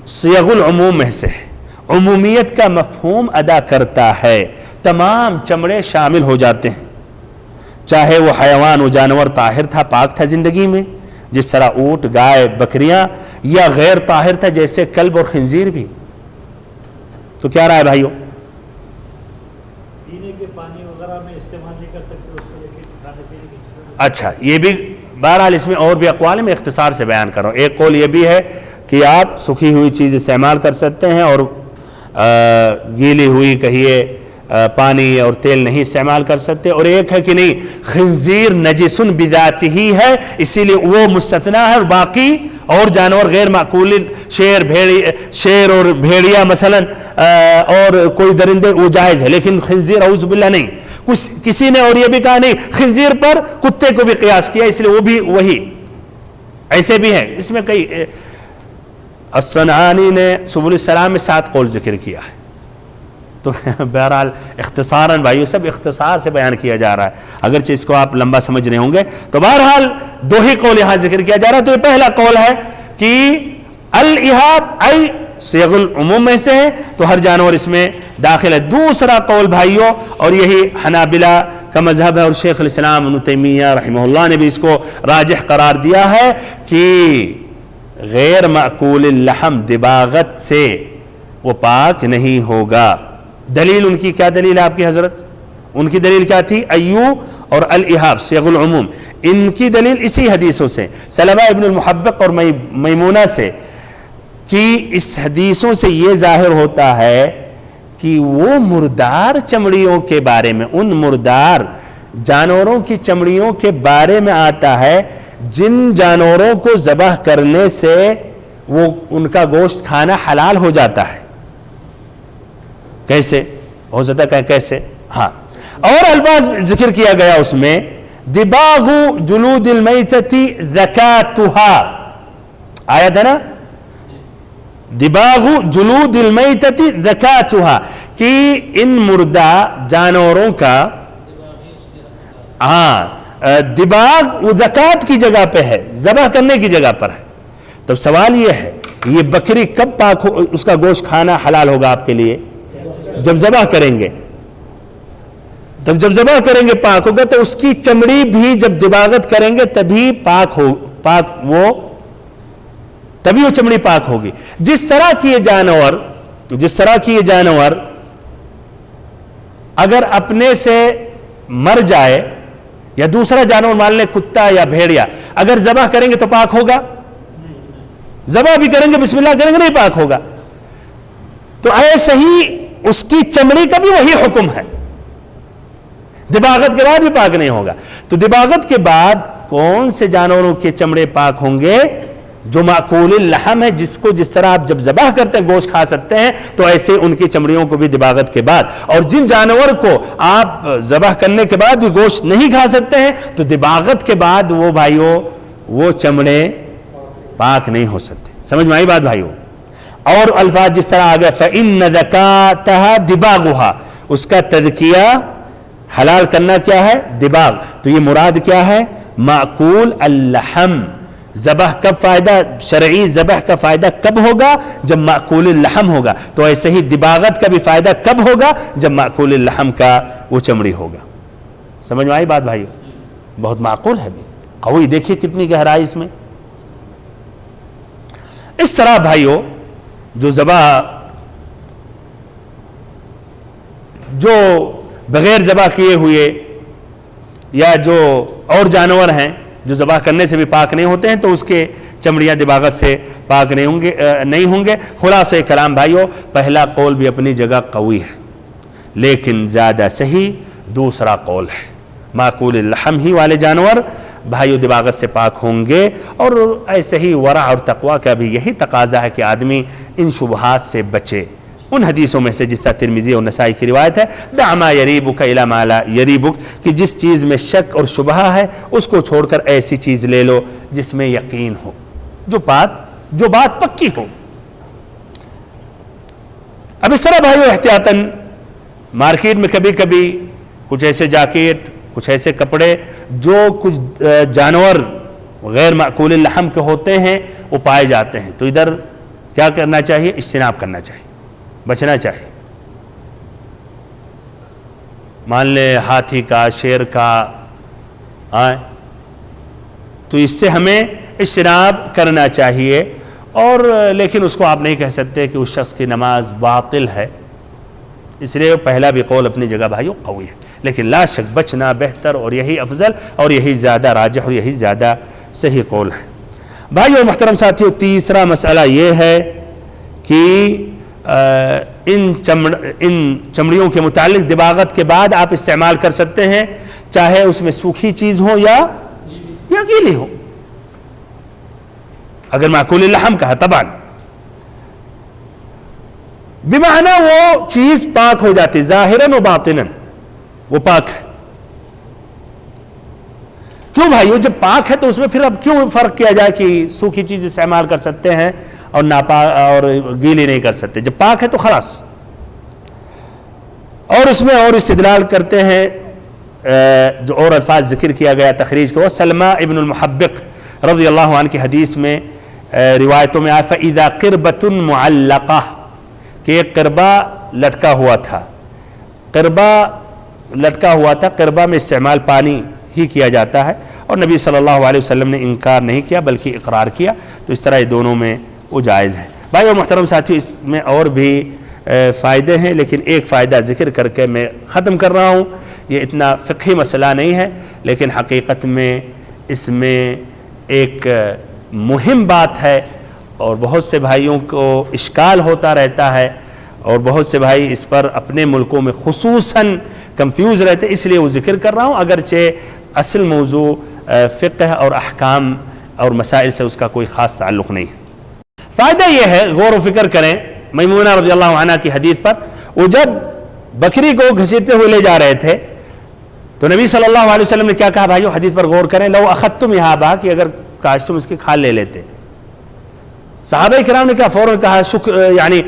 صیغ العموم میں سے ہے، عمومیت کا مفہوم ادا کرتا ہے، تمام چمڑے شامل ہو جاتے ہیں، چاہے وہ حیوان و جانور طاہر تھا، پاک تھا زندگی میں، جس طرح اونٹ، گائے، بکریاں، یا غیر طاہر تھا جیسے کلب اور خنزیر بھی۔ تو کیا رہا ہے بھائیو؟
پینے کے پانی وغیرہ میں استعمال نہیں کر سکتے اس کو، لیکن کھانے پینے کی چیزوں۔
اچھا، یہ بھی بہرحال اس میں اور بھی اقوال ہیں، میں اختصار سے بیان کر رہا ہوں۔ ایک قول یہ بھی ہے کہ آپ سوکھی ہوئی چیز استعمال کر سکتے ہیں، اور گیلی ہوئی کہیے پانی اور تیل نہیں استعمال کر سکتے، اور ایک ہے کہ نہیں، خنزیر نجسن بذات ہی ہے، اسی لیے وہ مستثنیٰ ہے، اور باقی اور جانور غیر معقول، شیر اور بھیڑیا مثلا اور کوئی درندے، وہ جائز ہے، لیکن خنزیر اعوذ باللہ نہیں۔ کسی نے اور یہ بھی کہا نہیں، خنزیر پر کتے کو بھی قیاس کیا، اس لیے وہ بھی وہی، ایسے بھی ہیں۔ اس میں کئی، الصنعانی نے سبل السلام میں 7 قول ذکر کیا ہے۔ تو بہرحال اختصاراً بھائیو، سب اختصار سے بیان کیا جا رہا ہے، اگرچہ اس کو آپ لمبا سمجھ رہے ہوں گے۔ تو بہرحال 2 ہی قول یہاں ذکر کیا جا رہا ہے۔ تو یہ پہلا قول ہے کہ الاحاب ای صیغ العموم میں سے ہے، تو ہر جانور اس میں داخل ہے۔ دوسرا قول بھائیو، اور یہی حنابلہ کا مذہب ہے، اور شیخ الاسلام ابن تیمیہ رحمہ اللہ نے بھی اس کو راجح قرار دیا ہے، کہ غیر معقول اللحم دباغت سے وہ پاک نہیں ہوگا۔ دلیل ان کی کیا دلیل ہے آپ کی حضرت؟ ان کی دلیل کیا تھی؟ ایو اور الاحاب صیغ العموم، ان کی دلیل اسی حدیثوں سے، سلمہ ابن المحبق اور میمونہ سے، کہ اس حدیثوں سے یہ ظاہر ہوتا ہے کہ وہ مردار چمڑیوں کے بارے میں، ان مردار جانوروں کی چمڑیوں کے بارے میں آتا ہے جن جانوروں کو ذبح کرنے سے وہ ان کا گوشت کھانا حلال ہو جاتا ہے۔ کیسے ہو سکتا ہے؟ کیسے؟ ہاں، اور الفاظ ذکر کیا گیا اس میں، دباغ جلود المیتۃ ذکاتھا، آیا تھا نا، دباغ جلود المیتۃ ذکاتھا، کہ ان مردہ جانوروں کا، ہاں، دباغ وہ زکات کی جگہ پہ ہے، ذبح کرنے کی جگہ پر ہے۔ تو سوال یہ ہے، یہ بکری کب پاک ہو، اس کا گوشت کھانا حلال ہوگا آپ کے لیے؟ جب ذبح کریں گے، تب جب ذبح کریں گے پاک ہوگا۔ تو اس کی چمڑی بھی جب دباغت کریں گے تبھی تبھی وہ چمڑی پاک ہوگی۔ جس طرح کی یہ جانور اگر اپنے سے مر جائے، یا دوسرا جانور مان لیں کتا یا بھیڑیا، اگر ذبح کریں گے تو پاک ہوگا؟ ذبح بھی کریں گے، بسم اللہ کریں گے، نہیں پاک ہوگا۔ تو ایسے ہی اس کی چمڑی کا بھی وہی حکم ہے، دباغت کے بعد بھی پاک نہیں ہوگا۔ تو دباغت کے بعد کون سے جانوروں کے چمڑے پاک ہوں گے؟ جو معقول اللحم ہے، جس کو جس طرح آپ جب ذبح کرتے ہیں گوشت کھا سکتے ہیں، تو ایسے ان کی چمڑیوں کو بھی دباغت کے بعد، اور جن جانور کو آپ ذبح کرنے کے بعد بھی گوشت نہیں کھا سکتے ہیں، تو دباغت کے بعد وہ بھائیوں وہ چمڑے پاک نہیں ہو سکتے۔ سمجھ میں آئی بات بھائیوں؟ اور الفاظ جس طرح آ گیا فَإِنَّ ذَكَاتَهَا دِبَاغُهَا، اس کا تذکیہ حلال کرنا کیا ہے؟ دباغ۔ تو یہ مراد کیا ہے؟ معقول اللحم۔ ذبح کب فائدہ، شرعی ذبح کا فائدہ کب ہوگا؟ جب معقول اللحم ہوگا۔ تو ایسے ہی دباغت کا بھی فائدہ کب ہوگا؟ جب معقول اللحم کا وہ چمڑی ہوگا۔ سمجھ میں آئی بات بھائی؟ بہت معقول ہے بھی، قوی، دیکھیے کتنی گہرائی اس میں۔ اس طرح بھائیوں جو بغیر ذبح کیے ہوئے یا جو اور جانور ہیں جو ذبح کرنے سے بھی پاک نہیں ہوتے ہیں، تو اس کے چمڑیاں دباغت سے پاک نہیں ہوں گے۔ خلاصہ کلام بھائیوں، پہلا قول بھی اپنی جگہ قوی ہے، لیکن زیادہ صحیح دوسرا قول ہے، معقول اللحم ہی والے جانور بھائیو دباغت سے پاک ہوں گے۔ اور ایسے ہی ورع اور تقوی کا بھی یہی تقاضا ہے کہ آدمی ان شبہات سے بچے، ان حدیثوں میں سے جس طرح ترمذی اور نسائی کی روایت ہے، دع ما یریبک الی ما لا یریبک، کہ جس چیز میں شک اور شبہہ ہے اس کو چھوڑ کر ایسی چیز لے لو جس میں یقین ہو، جو بات پکی ہو۔ اب اس طرح بھائیو احتیاطاً مارکیٹ میں کبھی کبھی کچھ ایسے جاکٹ، کچھ ایسے کپڑے جو کچھ جانور غیر معقول اللحم کے ہوتے ہیں وہ پائے جاتے ہیں، تو ادھر کیا کرنا چاہیے؟ اجتناب کرنا چاہیے، بچنا چاہیے۔ مان لے ہاتھی کا، شیر کا، تو اس سے ہمیں اجتناب کرنا چاہیے، اور لیکن اس کو آپ نہیں کہہ سکتے کہ اس شخص کی نماز باطل ہے، اس لیے پہلا بھی قول اپنی جگہ بھائیو قوی ہے، لیکن لا شک بچنا بہتر اور یہی افضل اور یہی زیادہ راجح اور یہی زیادہ صحیح قول ہے۔ بھائیو محترم ساتھیو، تیسرا مسئلہ یہ ہے کہ ان چمڑیوں کے متعلق دباغت کے بعد آپ استعمال کر سکتے ہیں، چاہے اس میں سوکھی چیز ہو یا گیلی ہو، اگر معقول اللحم کہا طبعا، بمعنی وہ چیز پاک ہو جاتی، ظاہراً و باطناً وہ پاک ہے۔ کیوں بھائیو؟ جب پاک ہے تو اس میں پھر اب کیوں فرق کیا جائے کہ سوکھی چیز استعمال کر سکتے ہیں اور اور گیلی نہیں کر سکتے؟ جب پاک ہے تو خلاص۔ اور اس میں اور استدلال کرتے ہیں جو اور الفاظ ذکر کیا گیا تخریج کے، وہ سلمہ ابن المحبق رضی اللہ عنہ کی حدیث میں روایتوں میں آیا فَإِذَا قِرْبَةٌ مُعَلَّقَةٌ، کہ ایک قربہ لٹکا ہوا تھا، قربہ میں استعمال پانی ہی کیا جاتا ہے، اور نبی صلی اللہ علیہ وسلم نے انکار نہیں کیا بلکہ اقرار کیا، تو اس طرح یہ دونوں میں وہ جائز ہے۔ بھائی اور محترم ساتھی، اس میں اور بھی فائدے ہیں، لیکن ایک فائدہ ذکر کر کے میں ختم کر رہا ہوں۔ یہ اتنا فقہی مسئلہ نہیں ہے، لیکن حقیقت میں اس میں ایک مہم بات ہے، اور بہت سے بھائیوں کو اشکال ہوتا رہتا ہے، اور بہت سے بھائی اس پر اپنے ملکوں میں خصوصاً کنفیوز رہتے، اس لیے وہ ذکر کر رہا ہوں، اگرچہ اصل موضوع فقہ اور احکام اور مسائل سے اس کا کوئی خاص تعلق نہیں ہے۔ فائدہ یہ ہے، غور و فکر کریں، میمونہ رضی اللہ عنہ کی حدیث پر، وہ جب بکری کو گھسیٹتے ہوئے لے جا رہے تھے تو نبی صلی اللہ علیہ وسلم نے کیا کہا بھائیو؟ حدیث پر غور کریں، لو اخذتم یہابا، کہ اگر کاش تم اس کی کھال لے لیتے۔ صحابہ کرام نے کیا فوراً کہا یعنی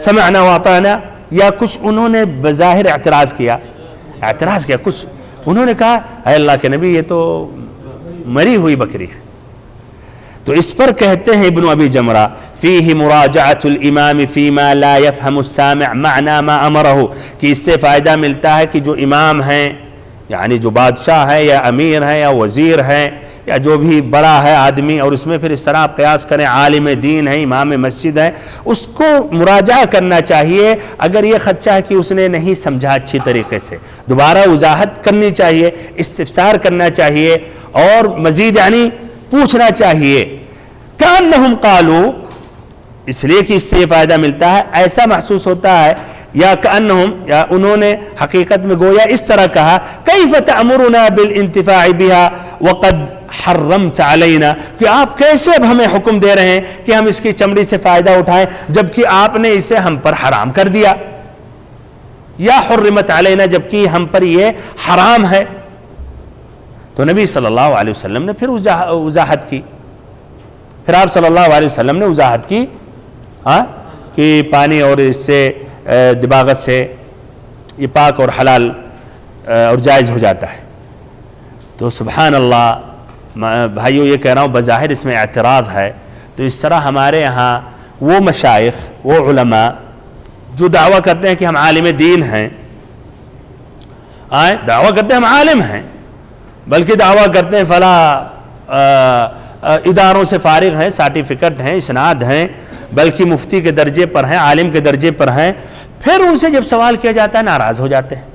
سمعنا واطعنا، یا کچھ انہوں نے بظاہر اعتراض کیا کچھ انہوں نے کہا اے اللہ کے نبی یہ تو مری ہوئی بکری ہے؟ تو اس پر کہتے ہیں ابن ابی جمرہ فیہ مراجعۃ الامام فیما لا یفہم السامع معنی ما امرہ، کہ اس سے فائدہ ملتا ہے کہ جو امام ہیں، یعنی جو بادشاہ ہے یا امیر ہے یا وزیر ہے یا جو بھی بڑا ہے آدمی، اور اس میں پھر اس طرح آپ قیاس کریں عالم دین ہے، امام مسجد ہے، اس کو مراجعہ کرنا چاہیے اگر یہ خدشہ ہے کہ اس نے نہیں سمجھا اچھی طریقے سے، دوبارہ وضاحت کرنی چاہیے، استفسار کرنا چاہیے، اور مزید یعنی پوچھنا چاہیے۔ کأنہم قالوا، اس لیے کہ اس سے یہ فائدہ ملتا ہے، ایسا محسوس ہوتا ہے، یا کأنہم، یا انہوں نے حقیقت میں گویا اس طرح کہا کیف تأمرنا بالانتفاع بها وقد حرمت علینا، کہ آپ کیسے اب ہمیں حکم دے رہے ہیں کہ ہم اس کی چمڑی سے فائدہ اٹھائیں جبکہ آپ نے اسے ہم پر حرام کر دیا، یا حرمت علینا، جبکہ ہم پر یہ حرام ہے۔ تو نبی صلی اللہ علیہ وسلم نے پھر وضاحت کی، پھر آپ صلی اللہ علیہ وسلم نے وضاحت کی کہ پانی اور اس سے دباغت سے یہ پاک اور حلال اور جائز ہو جاتا ہے۔ تو سبحان اللہ بھائیو، یہ کہہ رہا ہوں بظاہر اس میں اعتراض ہے، تو اس طرح ہمارے ہاں وہ مشائخ، وہ علماء جو دعویٰ کرتے ہیں کہ ہم عالم دین ہیں، دعویٰ کرتے ہیں ہم عالم ہیں، بلکہ دعویٰ کرتے ہیں فلاں اداروں سے فارغ ہیں، سرٹیفکیٹ ہیں، اسناد ہیں، بلکہ مفتی کے درجے پر ہیں، عالم کے درجے پر ہیں، پھر ان سے جب سوال کیا جاتا ہے ناراض ہو جاتے ہیں۔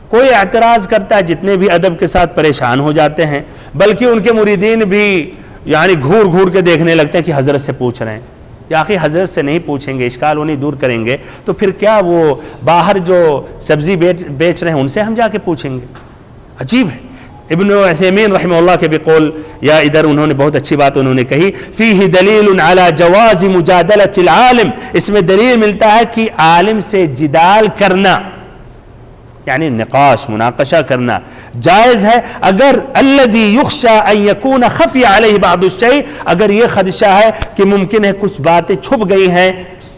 کوئی اعتراض کرتا ہے جتنے بھی ادب کے ساتھ پریشان ہو جاتے ہیں، بلکہ ان کے مریدین بھی یعنی گھور گھور کے دیکھنے لگتے ہیں کہ حضرت سے پوچھ رہے ہیں، یا آخر حضرت سے نہیں پوچھیں گے، اشکال انہیں دور کریں گے تو پھر کیا وہ باہر جو سبزی بیچ رہے ہیں ان سے ہم جا کے پوچھیں گے؟ عجیب ہے۔ ابن عثیمین رحمہ اللہ کے بقول یا ادھر انہوں نے بہت اچھی بات انہوں نے کہی، فیہ دلیل علی جواز مجادلۃ العالم، اس میں دلیل ملتا ہے کہ عالم سے جدال کرنا یعنی نقاش مناقشہ کرنا جائز ہے، اگر الذی یخشى ان یکون خفی علیہ بعض الشیء، اگر یہ خدشہ ہے کہ ممکن ہے کچھ باتیں چھپ گئی ہیں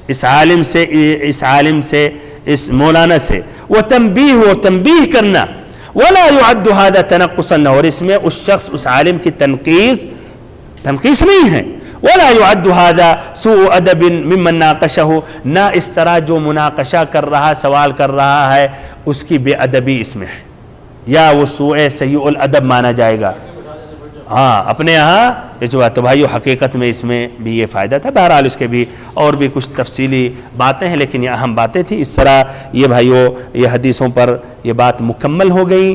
اس عالم سے اس مولانا سے، تنبیہ کرنا، ولا يعد هذا تنقصا، اور اس میں اس شخص اس عالم کی تنقیص نہیں ہے، ولا يعد هذا سوء ادب ممن ناقشه، نہ اس طرح جو مناقشہ کر رہا سوال کر رہا ہے اس کی بے ادبی اس میں ہے، یا وہ سیء الادب مانا جائے گا۔ ہاں اپنے یہاں یہ جو تو بھائیو حقیقت میں اس میں بھی یہ فائدہ تھا، بہرحال اس کے بھی اور بھی کچھ تفصیلی باتیں ہیں لیکن یہ اہم باتیں تھیں۔ اس طرح یہ بھائیو یہ حدیثوں پر یہ بات مکمل ہو گئی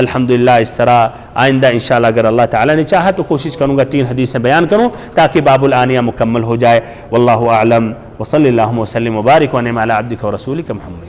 الحمدللہ۔ اس طرح آئندہ انشاءاللہ اگر اللہ تعالیٰ نے چاہا تو کوشش کروں گا 3 حدیثیں بیان کروں تاکہ باب الآنیہ مکمل ہو جائے۔ واللہ اعلم وصلی اللہ وسلم وبارک وانعم علی عبدک ورسولک محمد۔